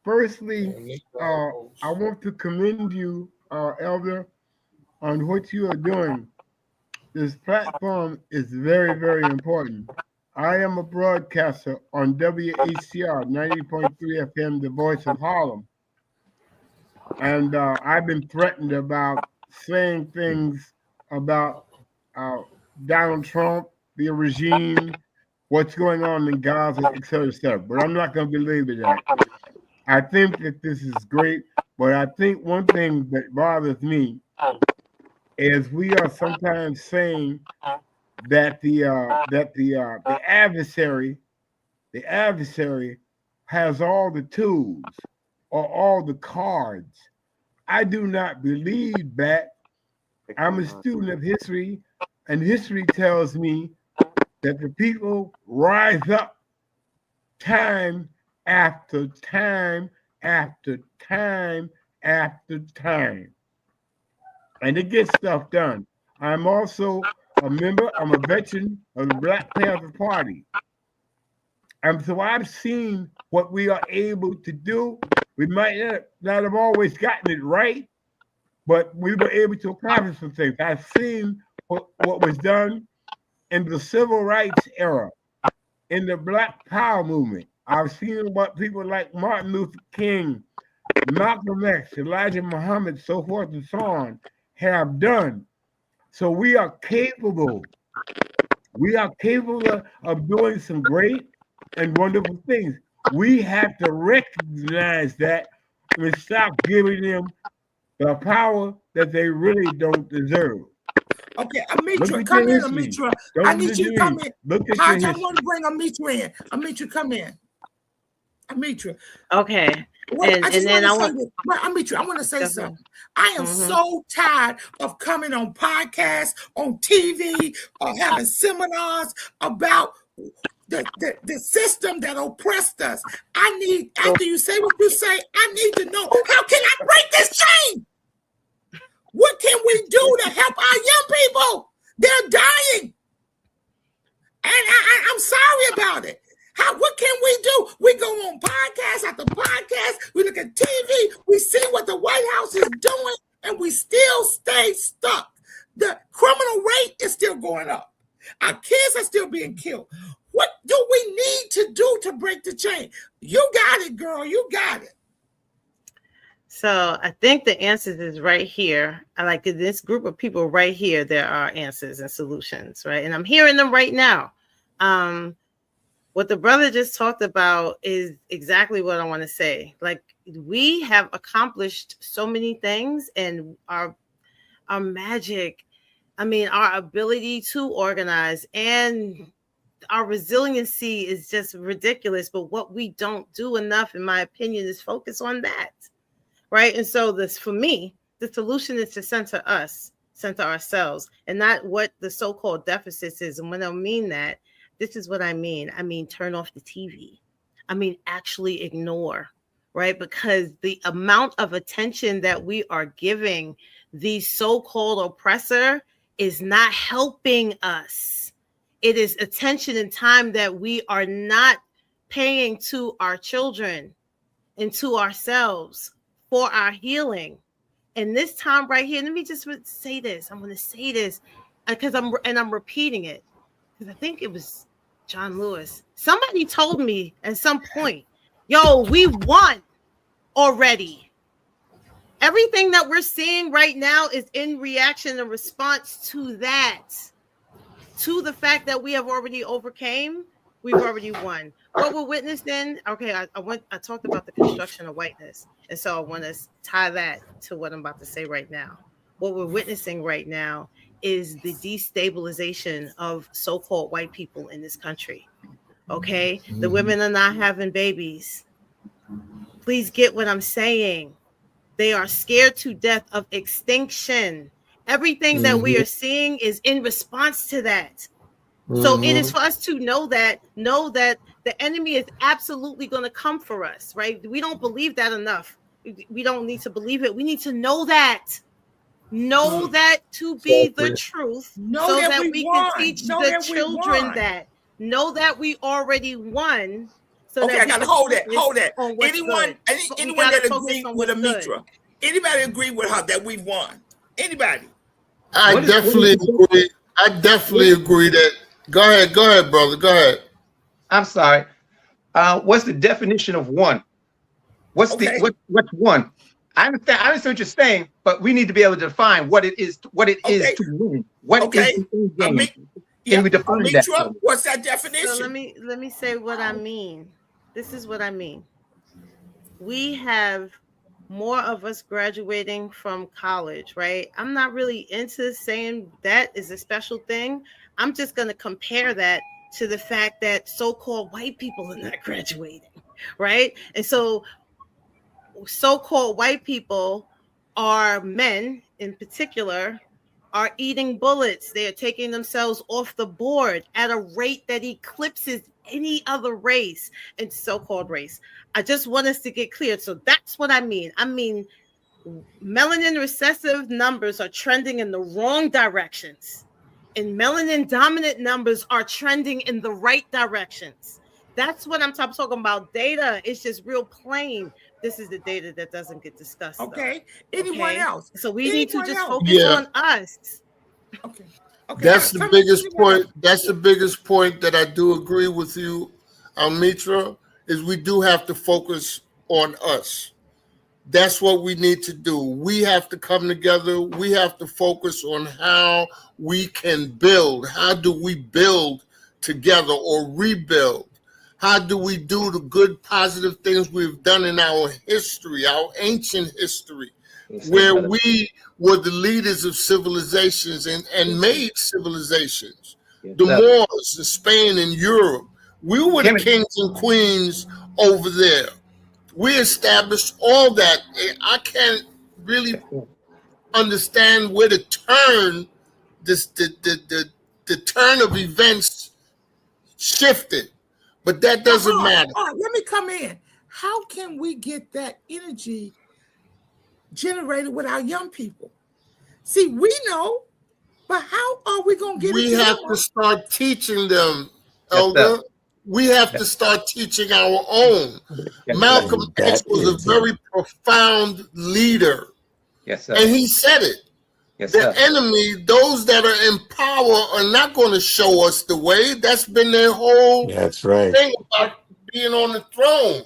Firstly, I want to commend you, Elder, on what you are doing. This platform is very, very important. I am a broadcaster on WHCR 90.3 FM, the voice of Harlem. And I've been threatened about saying things about Donald Trump, the regime, what's going on in Gaza, et cetera. But I'm not going to belabor that. I think that this is great, but I think one thing that bothers me is we are sometimes saying that the adversary has all the tools or all the cards. I do not believe that. I'm a student of history, and history tells me that the people rise up time after time after time after time, and it gets stuff done. I'm also I'm a veteran of the Black Panther Party. And so I've seen what we are able to do. We might not have always gotten it right, but we were able to accomplish some things. I've seen what was done in the civil rights era, in the Black Power movement. I've seen what people like Martin Luther King, Malcolm X, Elijah Muhammad, so forth and so on, have done. So we are capable. We are capable of doing some great and wonderful things. We have to recognize that and stop giving them the power that they really don't deserve. Okay, Almitra, come in, Almitra. I need you to come in. Hodge, I want to bring Almitra in. Almitra, come in. Almitra. Okay. Almitra, I want to say something. I am so tired of coming on podcasts, on TV, or having seminars about the system that oppressed us. I need, after you say what you say, I need to know, how can I break this chain? What can we do to help our young people? They're dying. And I'm sorry about it. What can we do? We go on podcast after podcast. We look at TV. We see what the White House is doing, and we still stay stuck. The criminal rate is still going up. Our kids are still being killed. What do we need to do to break the chain? You got it, girl. You got it. So I think the answers is right here. I like this group of people right here. There are answers and solutions, right? And I'm hearing them right now. What the brother just talked about is exactly what I want to say. Like, we have accomplished so many things, and our magic, our ability to organize and our resiliency is just ridiculous. But what we don't do enough, in my opinion, is focus on that. Right. And so for me, the solution is to center ourselves, and not what the so-called deficits is. And when I mean that, this is what I mean. Turn off the TV. Actually ignore, right? Because the amount of attention that we are giving the so-called oppressor is not helping us. It is attention and time that we are not paying to our children and to ourselves for our healing. And this time right here, let me just say this. I'm going to say this because I'm repeating it, because I think it was John Lewis. Somebody told me at some point Yo, we won already. Everything that we're seeing right now is in reaction and response to that, to the fact that we have already overcame. We've already won. What we're witnessing, okay, I talked about the construction of whiteness, and so I want to tie that to what I'm about to say right now. What we're witnessing right now is the destabilization of so-called white people in this country. Okay, the women are not having babies. Please get what I'm saying. They are scared to death of extinction. Everything that we are seeing is in response to that. So it is for us to know that the enemy is absolutely going to come for us, right? We don't believe that enough. We don't need to believe it. We need to know that. Know that to be the truth, so that we can teach the children that. Know that we already won. So okay, I gotta hold that. Anyone that agree with Almitra? Anybody agree with her that we won? Anybody? I definitely agree that. Go ahead, brother. Go ahead. I'm sorry. What's the definition of one? What's one? I understand what you're saying, but we need to be able to define what it is. What it is to win. What is the end game? Can we define that? What's that definition? So let me say what I mean. This is what I mean. We have more of us graduating from college, right? I'm not really into saying that is a special thing. I'm just going to compare that to the fact that so-called white people are not graduating, right? And so-called white people are men in particular are eating bullets. They are taking themselves off the board at a rate that eclipses any other race and so-called race. I just want us to get clear. So that's what I mean. I mean, melanin recessive numbers are trending in the wrong directions, and melanin dominant numbers are trending in the right directions. That's what I'm talking about. Data is just real plain. This is the data that doesn't get discussed. Okay. Anyone else? So we need to just focus on us. Okay. That's the biggest point. That's the biggest point that I do agree with you, Almitra, is we do have to focus on us. That's what we need to do. We have to come together. We have to focus on how we can build. How do we build together or rebuild? How do we do the good, positive things we've done in our history, our ancient history, where we were the leaders of civilizations and made civilizations? The Moors, the Spain and Europe. We were the kings and queens over there. We established all that. I can't really understand where the turn of events shifted. But that doesn't matter. Let me come in. How can we get that energy generated with our young people? See, we know, but how are we going to get it? We have to start teaching them, Elder. We have to start teaching our own. Malcolm X was a very profound leader. Yes, sir. And he said it. Yes, the enemy, those that are in power, are not going to show us the way. That's been their whole thing about being on the throne.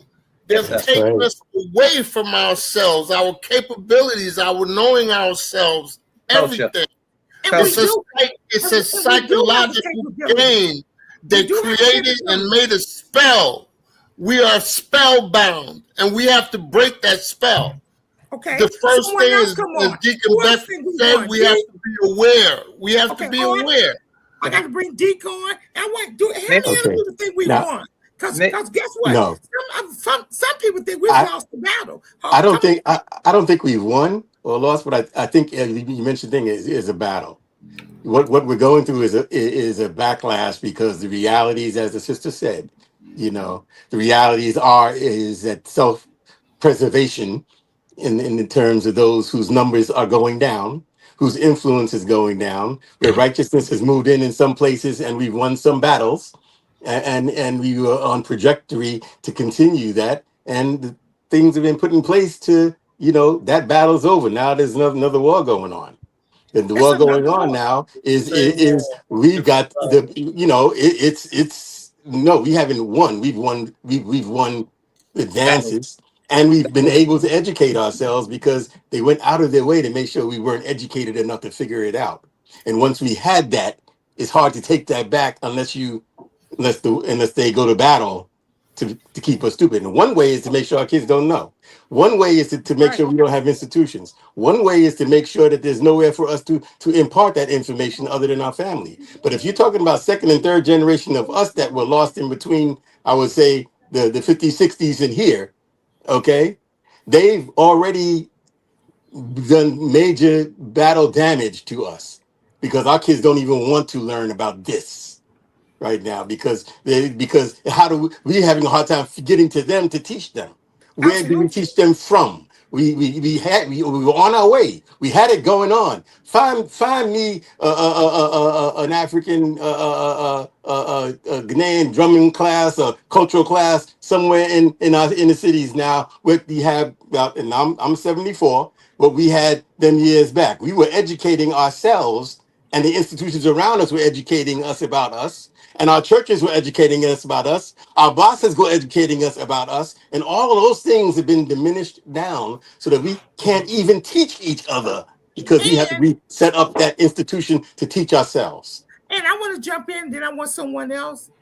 They're taking us away from ourselves, our capabilities, our knowing ourselves, everything. It's a psychological game. They created and made a spell. We are spellbound, and we have to break that spell. Okay. The first thing is, as Deacon Beth said, we have to be aware. We have to be aware. I got to bring Deacon on. I want to help me do the thing we want. Because guess what? No. Some people think we've lost the battle. I don't think we've won or lost, but I think you mentioned thing is a battle. What we're going through is a backlash, because the realities, as the sister said, the realities is that self-preservation in terms of those whose numbers are going down, whose influence is going down, where righteousness has moved in some places and we've won some battles, and we were on trajectory to continue that, and things have been put in place to, that battle's over. Now there's another war going on. And the war going on now is we've got we haven't won. We've won advances, and we've been able to educate ourselves because they went out of their way to make sure we weren't educated enough to figure it out. And once we had that, it's hard to take that back unless they go to battle to keep us stupid. And one way is to make sure our kids don't know. One way is to make sure we don't have institutions. One way is to make sure that there's nowhere for us to impart that information other than our family. But if you're talking about second and third generation of us that were lost in between, I would say the 50s, 60s and here, okay, they've already done major battle damage to us because our kids don't even want to learn about this right now because how do we're having a hard time getting to them to teach them. Where do we teach them from? We were on our way. We had it going on. Find me an African Ghanaian drumming class or cultural class somewhere in the cities now. Where we have about, and I'm 74, but we had them years back. We were educating ourselves, and the institutions around us were educating us about us. And our churches were educating us about us. Our bosses were educating us about us. And all of those things have been diminished down so that we can't even teach each other because we have to set up that institution to teach ourselves. And I want to jump in, then I want someone else,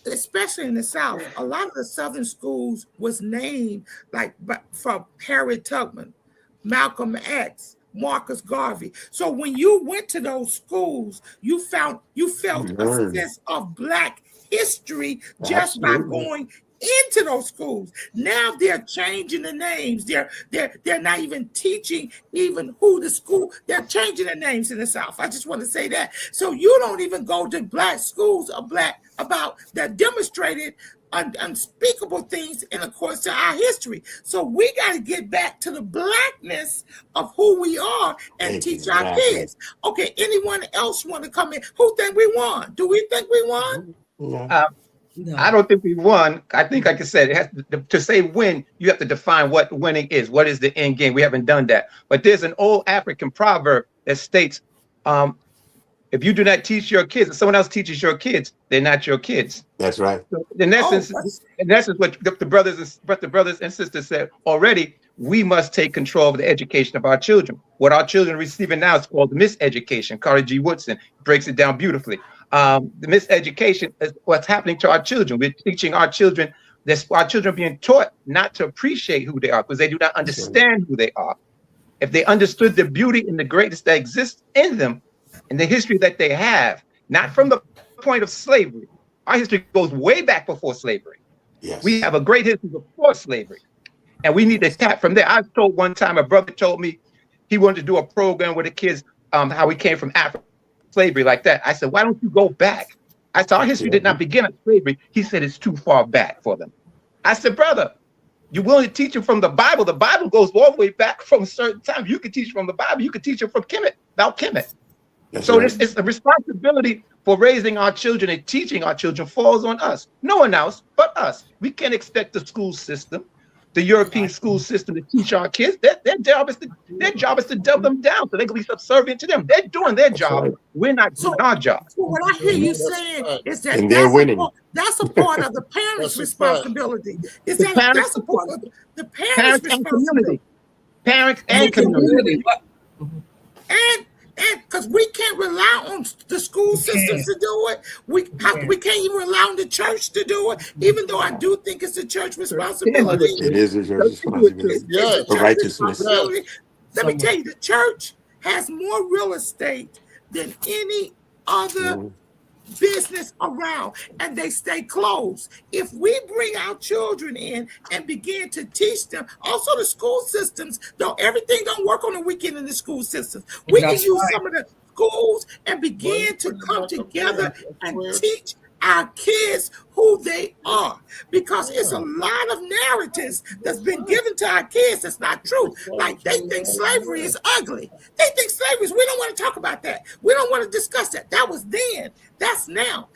especially in the South. A lot of the Southern schools was named like from Harriet Tubman, Malcolm X, Marcus Garvey. So when you went to those schools, you felt a sense of Black history just by going into those schools. Now they're changing the names. They're not even teaching even who the school. They're changing the names in the South. I just want to say that. So you don't even go to Black schools about that demonstrated unspeakable things in accordance to our history. So we got to get back to the Blackness of who we are and teach our kids. Okay, anyone else want to come in? Who think we won? Do we think we won? No. I don't think we won. I think, like I said, it has to say win, you have to define what winning is. What is the end game? We haven't done that. But there's an old African proverb that states, if you do not teach your kids, if someone else teaches your kids, they're not your kids. That's right. So in essence, what the brothers and sisters said already, we must take control of the education of our children. What our children are receiving now is called miseducation. Carter G. Woodson breaks it down beautifully. The miseducation is what's happening to our children. We're teaching our children, our children are being taught not to appreciate who they are because they do not understand who they are. If they understood the beauty and the greatness that exists in them, and the history that they have, not from the point of slavery. Our history goes way back before slavery. Yes. We have a great history before slavery. And we need to tap from there. I was told one time, a brother told me he wanted to do a program with the kids, how we came from Africa, slavery like that. I said, why don't you go back? I said, our history did not begin at slavery. He said, it's too far back for them. I said, brother, you're willing to teach them from the Bible. The Bible goes all the way back from a certain time. You can teach from the Bible. You can teach them from Kemet, about Kemet. So it's the responsibility for raising our children and teaching our children falls on us. No one else but us. We can't expect the school system, the European school system, to teach our kids. Their job is to dumb them down so they can be subservient to them. They're doing their job. Right. We're not doing our job. So what I hear you saying is that they're winning. That's a part of the parents' responsibility. That's a part of the parents' responsibility. Parents and community. And because we can't rely on the school systems to do it, we can't even rely on the church to do it. Even though I do think it's a church responsibility. It is a church responsibility. For righteousness. Let me tell you, the church has more real estate than any other business around, and they stay closed. If we bring our children in and begin to teach them, also the school systems, though everything don't work on the weekend in the school systems, we can use some of the schools and begin to come together and teach our kids who they are, because it's a lot of narratives that's been given to our kids that's not true. Like they think slavery is ugly. They think slavery is, we don't want to talk about that. We don't want to discuss that. That was then, that's now.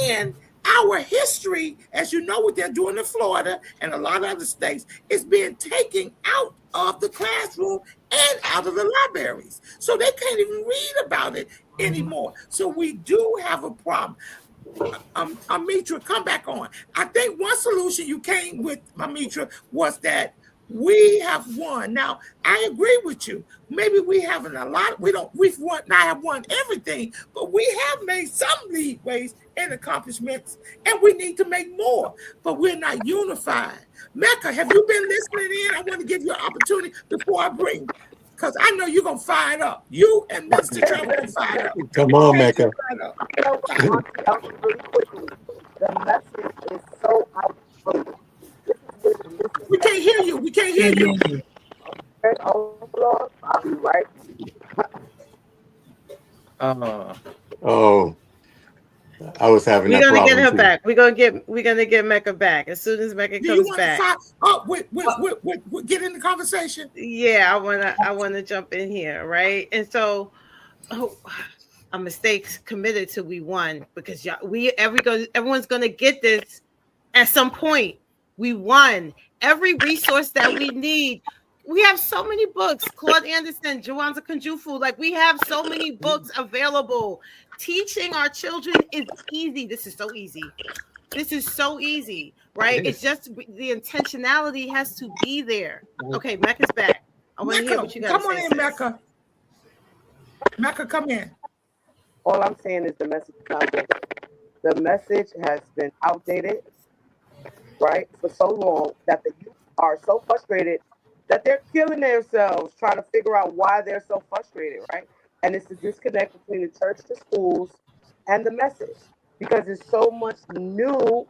And our history, as you know what they're doing in Florida and a lot of other states, is being taken out of the classroom and out of the libraries. So they can't even read about it anymore. So we do have a problem. Almitra, come back on. I think one solution you came with, Almitra, was that we have won. Now, I agree with you. Maybe we haven't a lot. We've not have won everything, but we have made some leadways and accomplishments, and we need to make more. But we're not unified. Mecca, have you been listening in? I want to give you an opportunity before I bring, because I know you're gonna fire it up. You and Mr. Trevor gonna fire it up. Come on, Mecca. Really quickly, the message is so outdated. We can't hear you. We can't hear you. I'll be right. Oh, I was having that We're gonna problem get her too. back. We're gonna get Mecca back as soon as Mecca Do you comes want back. to fire up with get in the conversation? Yeah, I wanna jump in here, right? And so, a mistake committed to we won, because everyone's gonna get this at some point. We won every resource that we need. We have so many books. Claude Anderson, Jawanza Kunjufu, like we have so many books available. Teaching our children is easy. This is so easy. This is so easy, right? It's just the intentionality has to be there. Okay, Mecca's back. I want to hear what you got to say. Come on in, Mecca. Mecca, come in. All I'm saying is the message is outdated. The message has been outdated, right, for so long that the youth are so frustrated that they're killing themselves trying to figure out why they're so frustrated, right? And it's the disconnect between the church, the schools, and the message, because there's so much new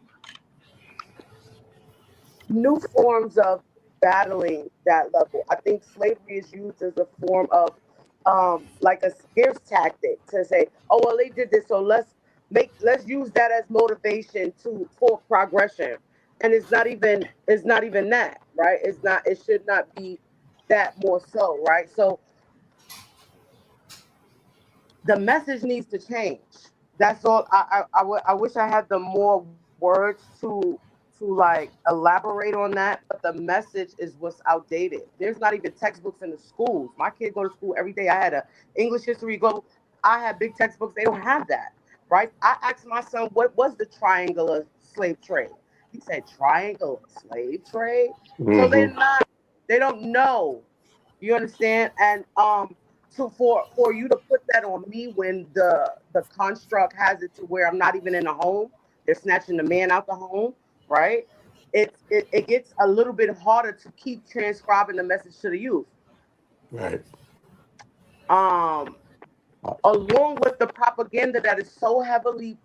forms of battling that level. I think slavery is used as a form of like a scarce tactic to say, oh well, they did this, so let's use that as motivation for progression. And it's not even that, right? It should not be that more so, right? So the message needs to change. That's all. I wish I had the more words to like elaborate on that, but the message is what's outdated. There's not even textbooks in the schools. My kids go to school every day. I had a English history go. I had big textbooks. They don't have that, right? I asked my son, what was the triangular slave trade? He said triangular slave trade. So they don't know. You understand? And so for you to put that on me when the construct has it to where I'm not even in the home, they're snatching the man out the home, right? It gets a little bit harder to keep transcribing the message to the youth. Right. Along with the propaganda that is so heavily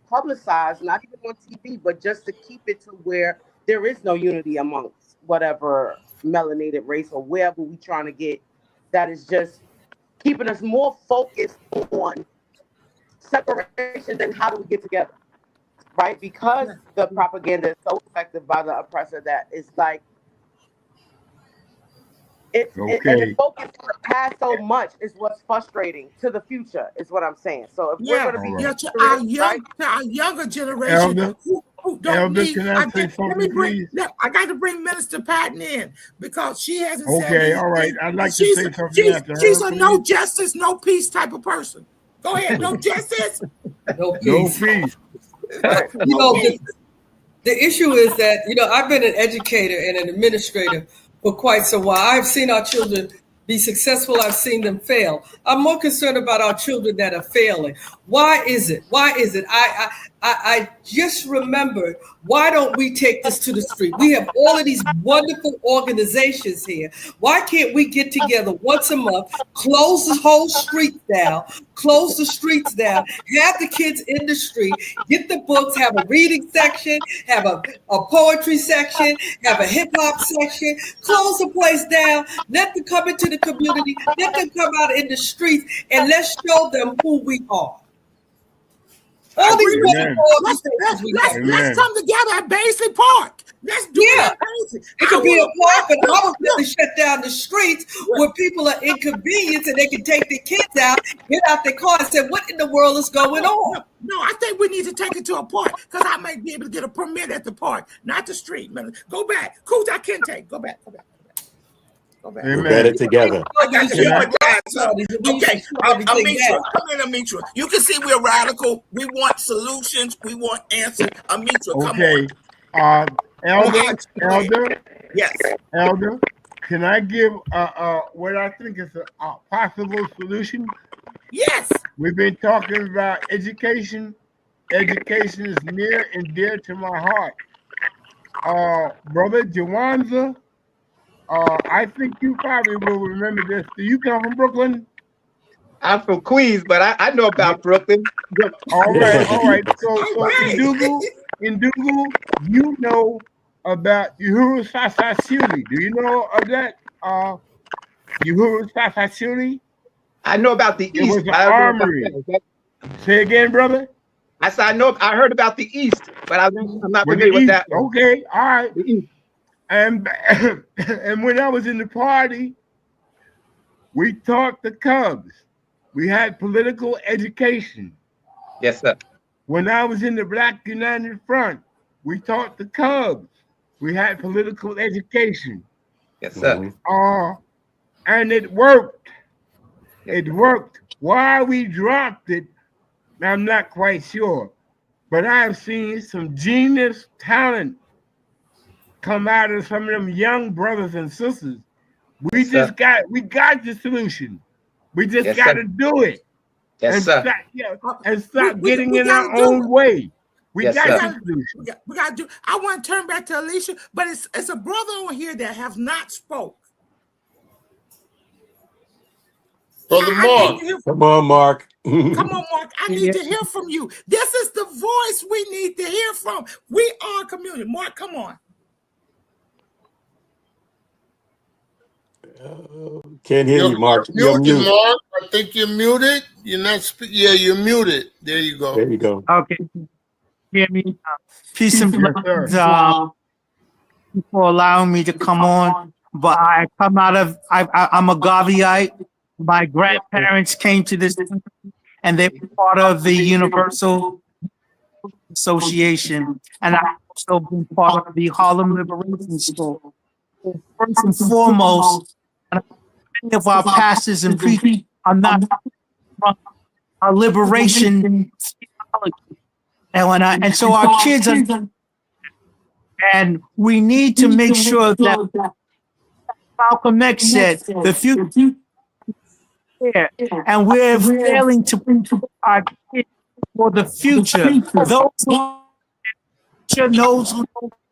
publicized, not even on TV, but just to keep it to where there is no unity amongst whatever melanated race or wherever we trying to get, that is just keeping us more focused on separation than how do we get together, right? Because the propaganda is so effective by the oppressor that it's like, and the focus on the past so much is what's frustrating to the future, is what I'm saying. So if we're going to be to our younger generation, Elder, who don't need. can I say something, please? I got to bring Minister Patton in because she hasn't said. Okay, all right. I'd like to say something after her. She's a no justice, no peace type of person. Go ahead, no justice, no peace. No peace. The issue is that, I've been an educator and an administrator for quite some while. I've seen our children be successful. I've seen them fail. I'm more concerned about our children that are failing. Why is it? I just remembered, why don't we take this to the street? We have all of these wonderful organizations here. Why can't we get together once a month, close the whole street down, have the kids in the street, get the books, have a reading section, have a poetry section, have a hip hop section, close the place down, let them come into the community, let them come out in the streets, and let's show them who we are. All these let's come together at Baisley Park. Let's do it. It could be a park, but I was going to shut down the streets where people are inconvenienced and they can take their kids out, get out their car and say, what in the world is going on? No, I think we need to take it to a park because I might be able to get a permit at the park, not the street. Go back. Coach, I can take. Go back. Go back. We're Amen. better together. I got to Can I- Okay, Almitra, come in, Almitra. You can see we're radical. We want solutions. We want answers. Almitra, come Okay. on. Elder, Yes. Elder, can I give what I think is a possible solution? Yes. We've been talking about education. Education is near and dear to my heart. Brother Jawanza, I think you probably will remember this. Do you come from Brooklyn? I'm from Queens, but I know about Brooklyn. All right, all right. So right. in Dougal, you know about Uhuru Sasasuli. Do you know of that? Uhuru Sasasuli? I know about the It East. was an I don't know about armory. that. Say again, brother. I said I heard about the East, but I'm not With familiar the with East. that one. Okay, all right. The East. And and when I was in the party, we taught the Cubs. We had political education. Yes, sir. When I was in the Black United Front, we taught the Cubs. We had political education. Yes, sir. And it worked. It worked. Why we dropped it, I'm not quite sure. But I have seen some genius talent come out of some of them young brothers and sisters. We got the solution. We just got to do it. Yes, sir. And stop getting in gotta our do own it. way. We Yes, got sir. the solution. We got to do. I want to turn back to Alicia, but it's a brother on here that have not spoke. Brother Mark. Come on, Mark. Come on, Mark. I need to hear from you. This is the voice we need to hear from. We are a community. Mark, come on. Can't hear you, Mark. You're Muted, muted. Mark. I think you're muted. You're not speaking. Yeah, you're muted. There you go. There you go. Okay. Hear me? Peace and Yes, blessings sir. for allowing me to come on. But I come out of, I'm a Garveyite. My grandparents came to this country and they were part of the Universal Association. And I've also been part of the Harlem Liberation School. First and foremost, many of our pastors and preachers are not from a liberation theology. And so our kids are, and we need to make sure that Malcolm X said the future is here, and we're failing to prepare our kids for the future. Those who knows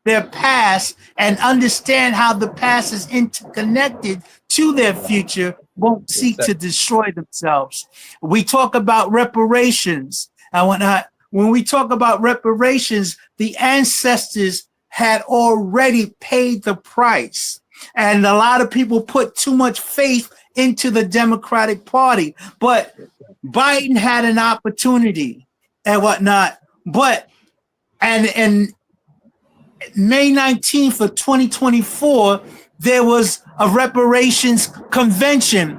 their past and understand how the past is interconnected to their future won't seek to destroy themselves. We talk about reparations, and when we talk about reparations, the ancestors had already paid the price. And a lot of people put too much faith into the Democratic Party, but Biden had an opportunity and whatnot. And May 19th of 2024, there was a reparations convention,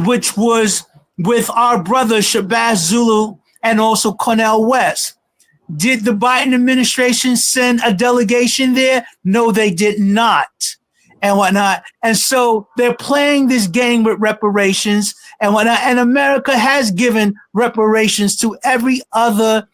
which was with our brother Shabazz Zulu and also Cornel West. Did the Biden administration send a delegation there? No, they did not, and whatnot. And so they're playing this game with reparations and whatnot. And America has given reparations to every other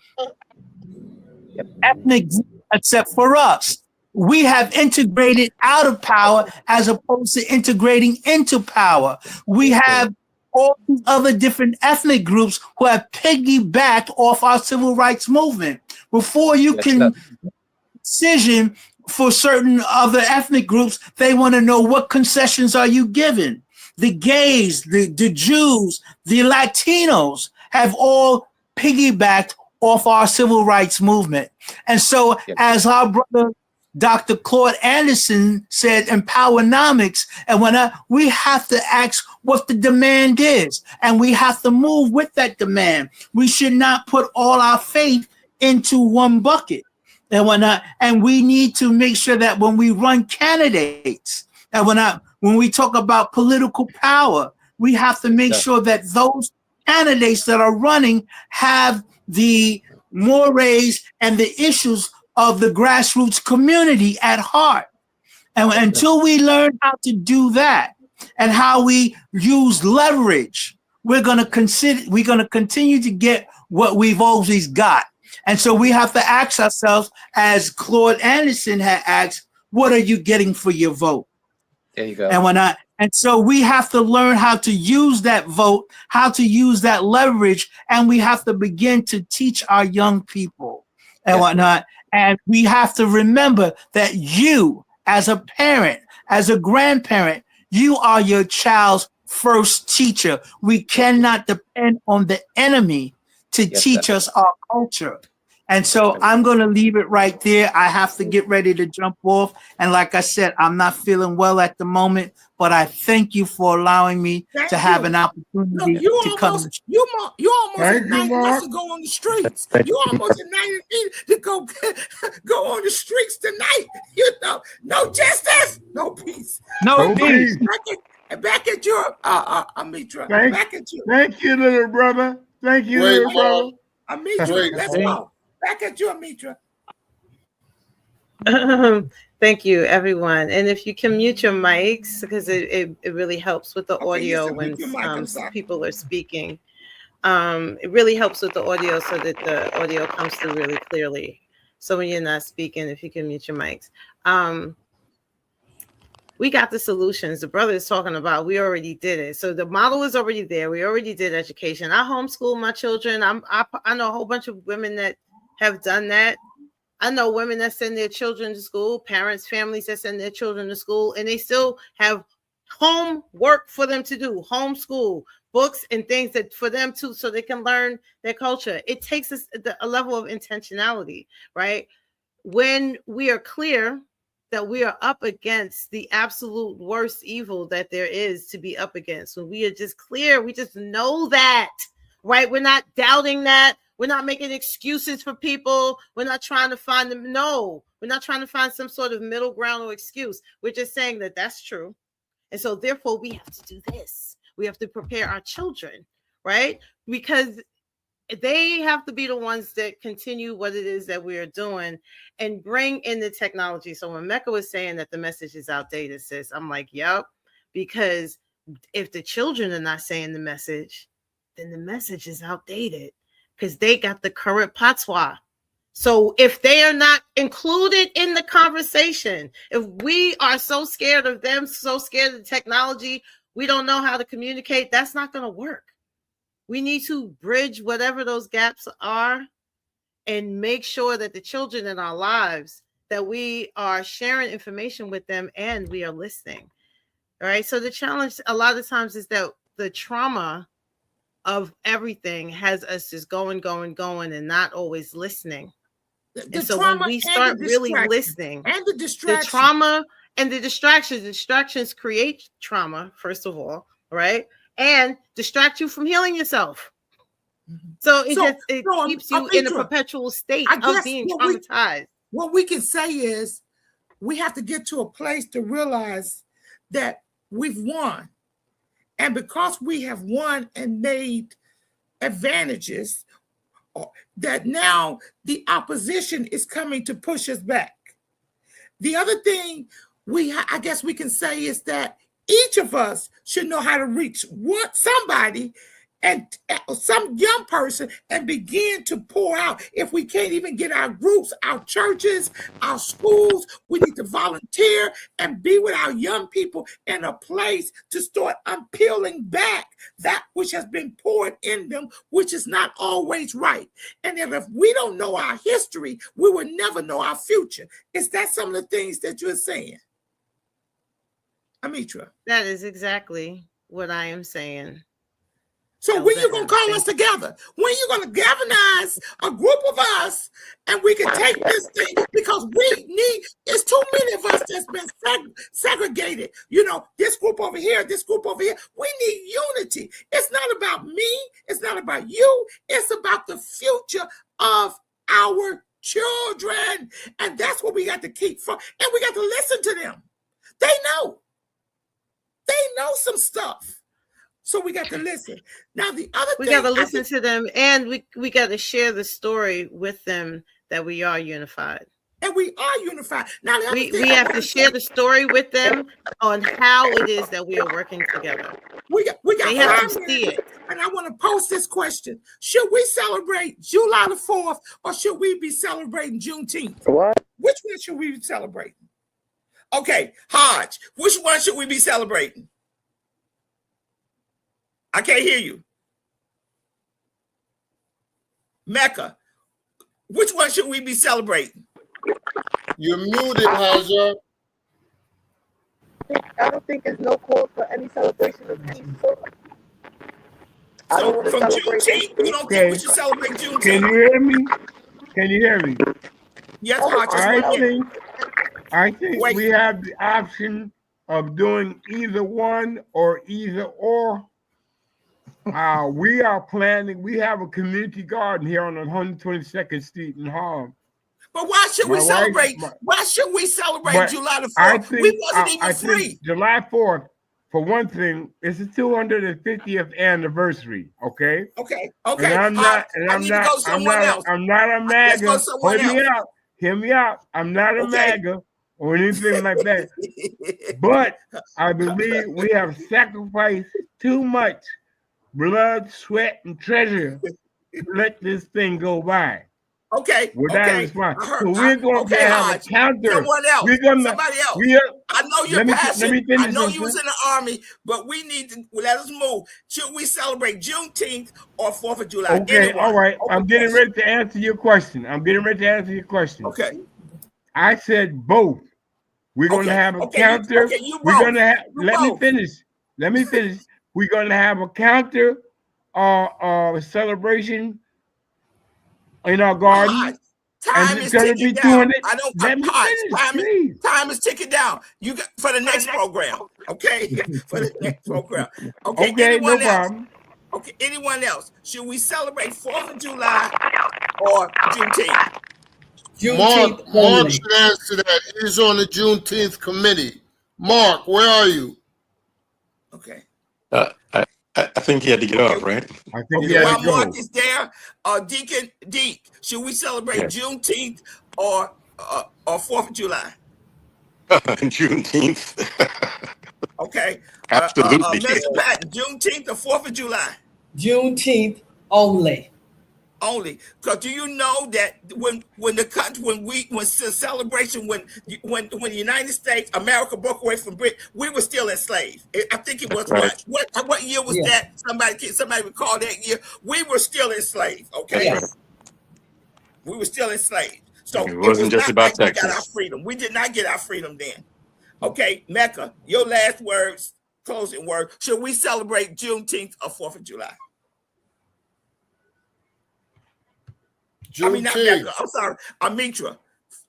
ethnic group except for us. We have integrated out of power as opposed to integrating into power. We have all these other different ethnic groups who have piggybacked off our civil rights movement. Before you can decision for certain other ethnic groups, they want to know what concessions are you giving. The gays, the Jews, the Latinos have all piggybacked off our civil rights movement. And so as our brother Dr. Claude Anderson said in Powernomics, and we have to ask what the demand is, and we have to move with that demand. We should not put all our faith into one bucket, and we need to make sure that when we run candidates, and when we talk about political power, we have to make sure that those candidates that are running have the mores and the issues of the grassroots community at heart. And until we learn how to do that, and how we use leverage, we're going to continue to get what we've always got. And so we have to ask ourselves, as Claude Anderson had asked, what are you getting for your vote? There you go. And so we have to learn how to use that vote, how to use that leverage, and we have to begin to teach our young people and whatnot. And we have to remember that you, as a parent, as a grandparent, you are your child's first teacher. We cannot depend on the enemy to teach us our culture. And so I'm going to leave it right there. I have to get ready to jump off. And like I said, I'm not feeling well at the moment, but I thank you for allowing me to have an opportunity to come. You almost at 90 months to go on the streets. You almost at 90 to go on the streets tonight. You know, no justice, no peace. No peace. Back at your Almitra. Thank you, little brother. Thank you, little brother. Almitra, let's go. Back at you, Almitra. Thank you, everyone. And if you can mute your mics, because it really helps with the audio when people are speaking. It really helps with the audio so that the audio comes through really clearly. So when you're not speaking, if you can mute your mics. We got the solutions. The brother is talking about, we already did it. So the model is already there. We already did education. I homeschool my children. I know a whole bunch of women that have done that. I know women that send their children to school, parents, families that send their children to school, and they still have homework for them to do, homeschool, books and things that for them too, so they can learn their culture. It takes us a level of intentionality, right? When we are clear that we are up against the absolute worst evil that there is to be up against, when we are just clear, we just know that, right? We're not doubting that. We're not making excuses for people. We're not trying to find them. No, we're not trying to find some sort of middle ground or excuse. We're just saying that that's true. And so therefore we have to do this. We have to prepare our children, right? Because they have to be the ones that continue what it is that we are doing and bring in the technology. So when Mecca was saying that the message is outdated, sis, I'm like, yep, because if the children are not saying the message, then the message is outdated because they got the current patois. So if they are not included in the conversation, if we are so scared of them, so scared of the technology, we don't know how to communicate, that's not going to work. We need to bridge whatever those gaps are and make sure that the children in our lives, that we are sharing information with them and we are listening. All right. So the challenge a lot of times is that the trauma of everything has us just going and not always listening. And so when we start really listening, and the distraction, the trauma and the distractions create trauma, first of all, right? And distract you from healing yourself. So it keeps you in a perpetual state of being traumatized. What we can say is we have to get to a place to realize that we've won. And because we have won and made advantages, that now the opposition is coming to push us back. The other thing I guess we can say is that each of us should know how to reach somebody and some young person and begin to pour out. If we can't even get our groups, our churches, our schools, we need to volunteer and be with our young people in a place to start unpeeling back that which has been poured in them, which is not always right. And if we don't know our history, we will never know our future. Is that some of the things that you're saying, Almitra? That is exactly what I am saying. So when you going to call us together? When you going to galvanize a group of us and we can take this thing? Because it's too many of us that's been segregated. You know, this group over here, this group over here. We need unity. It's not about me. It's not about you. It's about the future of our children. And that's what we got to keep from. And we got to listen to them. They know. They know some stuff. So we got to listen. Now the other we got to listen to them, and we got to share the story with them that we are unified. And we are unified. Now we have to share the story with them on how it is that we are working together. We got They have 5 to minutes, see it. and I want to post this question: should we celebrate July the 4th, or should we be celebrating Juneteenth? What? Which one should we be celebrating? Okay, Hodge, which one should we be celebrating? I can't hear you. Mecca, which one should we be celebrating? You're muted, Haja. I don't think there's no cause for any celebration of peace. I don't So want to from celebrate Juneteenth, you don't think we should celebrate Juneteenth? Can you hear me? Can you hear me? Yes, Hodge. I think we have the option of doing either one or either or. We are planning. We have a community garden here on 122nd Street in Harlem. But why should we celebrate? Why should we celebrate July the 4th? We wasn't even free. July 4th, for one thing, it's the 250th anniversary. Okay. Okay. And I'm not a MAGA. Hear me out. I'm not a MAGA or anything like that. But I believe we have sacrificed too much blood, sweat, and treasure to let this thing go by. Okay. Without response. So we're going to have a counter. Someone else. Somebody else. I know you're passionate. I know you was in the Army, but we need to let us move. Should we celebrate Juneteenth or 4th of July? Okay, Anyone? all right. I'm getting ready to answer your question. Okay. I said both. We're going to have a counter. We're going to have. Let me finish. We're going to have a counter celebration in our garden. Time is ticking down. Time is ticking down. You got for the next program. Okay. For the next program. Okay. Anyone else? Problem. Okay. Anyone else? Should we celebrate 4th of July or Juneteenth? Mark should answer that. He's on the Juneteenth committee. Mark, where are you? Okay. I think he had to get off, right? I think he had while to go. Mark is there, Deacon Deke, should we celebrate Juneteenth or 4th of July? Juneteenth. Okay. Absolutely. Mr. Patton, Juneteenth or 4th of July? Juneteenth only. Only, because do you know that when the United States, America broke away from Britain, we were still enslaved. I think it was what year was that? Somebody recall that year? We were still enslaved. Okay, yes. We were still enslaved. So it wasn't just about Texas. We got our freedom. We did not get our freedom then. Okay, Mecca, your last words, closing word. Should we celebrate Juneteenth or 4th of July? Not Mecca. I'm sorry, Almitra.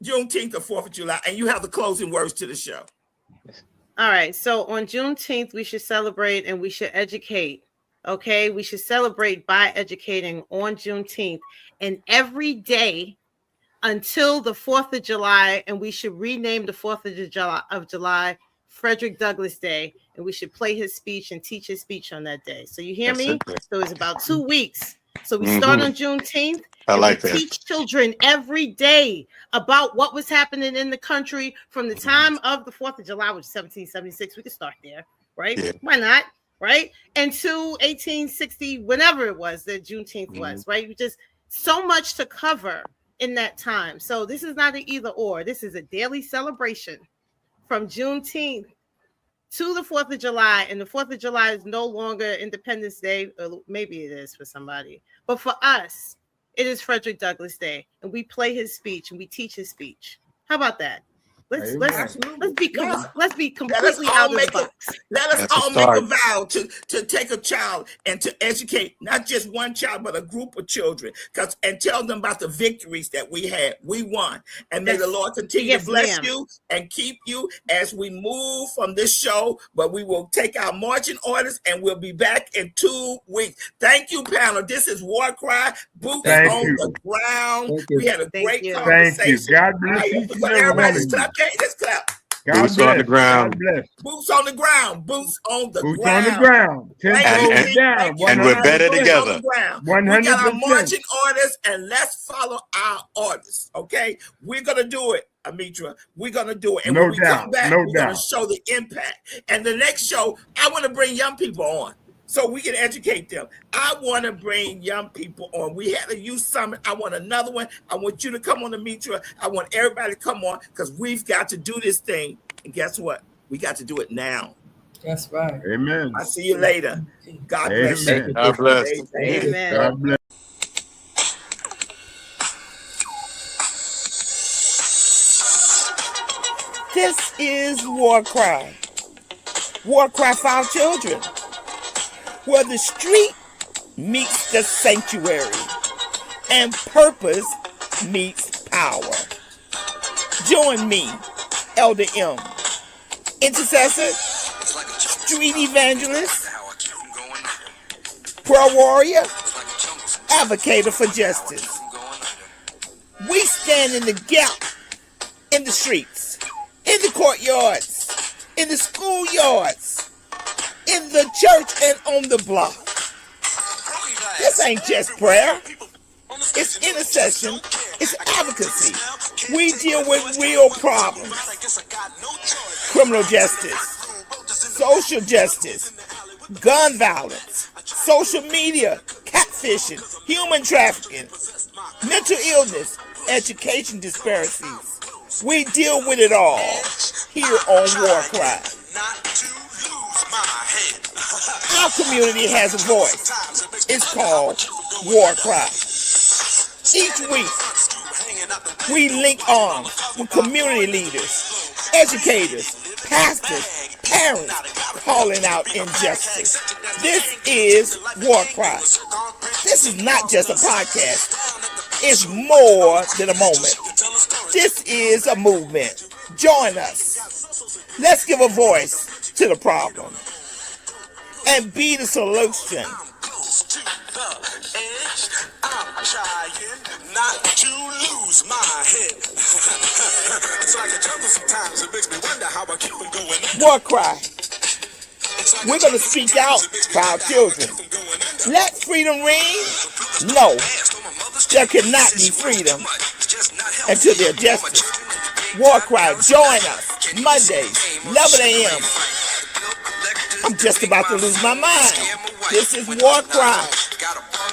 Juneteenth or 4th of July, and you have the closing words to the show. All right. So on Juneteenth, we should celebrate and we should educate. Okay. We should celebrate by educating on Juneteenth and every day until the 4th of July. And we should rename the 4th of July Frederick Douglass Day. And we should play his speech and teach his speech on that day. So you hear me? So it's about 2 weeks. So we start on Juneteenth. I like that. Teach children every day about what was happening in the country from the time of the 4th of July, which is 1776. We can start there, right? Yeah. Why not? Right? And to 1860, whenever it was that Juneteenth was, right? Just so much to cover in that time. So this is not an either or. This is a daily celebration from Juneteenth to the 4th of July. And the 4th of July is no longer Independence Day. Or maybe it is for somebody. But for us, it is Frederick Douglass Day, and we play his speech and we teach his speech. How about that? Let's be completely out of the box. Let us all make a vow to take a child and to educate not just one child but a group of children, and tell them about the victories that we had. We won, and may the Lord continue to bless you and keep you as we move from this show. But we will take our marching orders, and we'll be back in 2 weeks. Thank you, panel. This is WarCry. Boots on the ground. We had a great conversation. Thank you. God bless you. Everybody, just clap. Let's clap. Boots on the God ground. bless. Boots on the ground. Boots on the Boots ground. on the ground. 10 toes down. And we're better Boots together. on the ground. 100%. We got our marching orders, and let's follow our orders. Okay, we're gonna do it, Almitra. We're gonna do it, and when we come back, we're gonna show the impact. And the next show, I want to bring young people on, so we can educate them. I want to bring young people on. We had a youth summit. I want another one. I want you to come on, Almitra. I want everybody to come on, because we've got to do this thing. And guess what? We got to do it now. That's right. Amen. I'll see you later. God bless you. God bless. Amen. God bless. This is WarCry. WarCry for our children, where the street meets the sanctuary and purpose meets power. Join me, Elder M, intercessor, street evangelist, prayer warrior, advocator for justice. We stand in the gap in the streets, in the courtyards, in the schoolyards, in the church, and on the block. This ain't just prayer. It's intercession. It's advocacy. We deal with real problems. Criminal justice, social justice, gun violence, social media, catfishing, human trafficking, mental illness, education disparities. We deal with it all here on WarCry. Our community has a voice. It's called WarCry. Each week, we link arms with community leaders, educators, pastors, parents, calling out injustice. This is WarCry. This is not just a podcast. It's more than a moment. This is a movement. Join us. Let's give a voice to the problem and be the solution. I'm trying not to lose my head. It's like a jungle sometimes. It makes me wonder how I keep on going. WarCry. We're going to speak out for our children. Let freedom ring? No. There cannot be freedom until there's justice. WarCry, join us Mondays, 11 a.m. I'm just about to lose my mind. This is WarCry.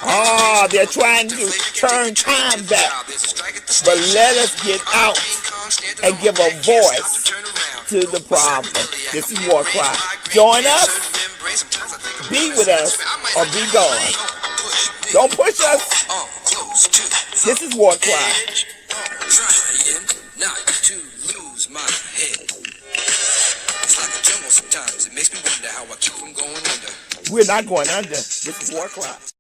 Oh, they're trying to turn time back. But let us get out and give a voice to the problem. This is WarCry. Join us, be with us, or be gone. Don't push us. This is WarCry. Trying not to lose my head. It's like a jungle sometimes. It makes me wonder how I keep from going under. We're not going under. This is WarCry.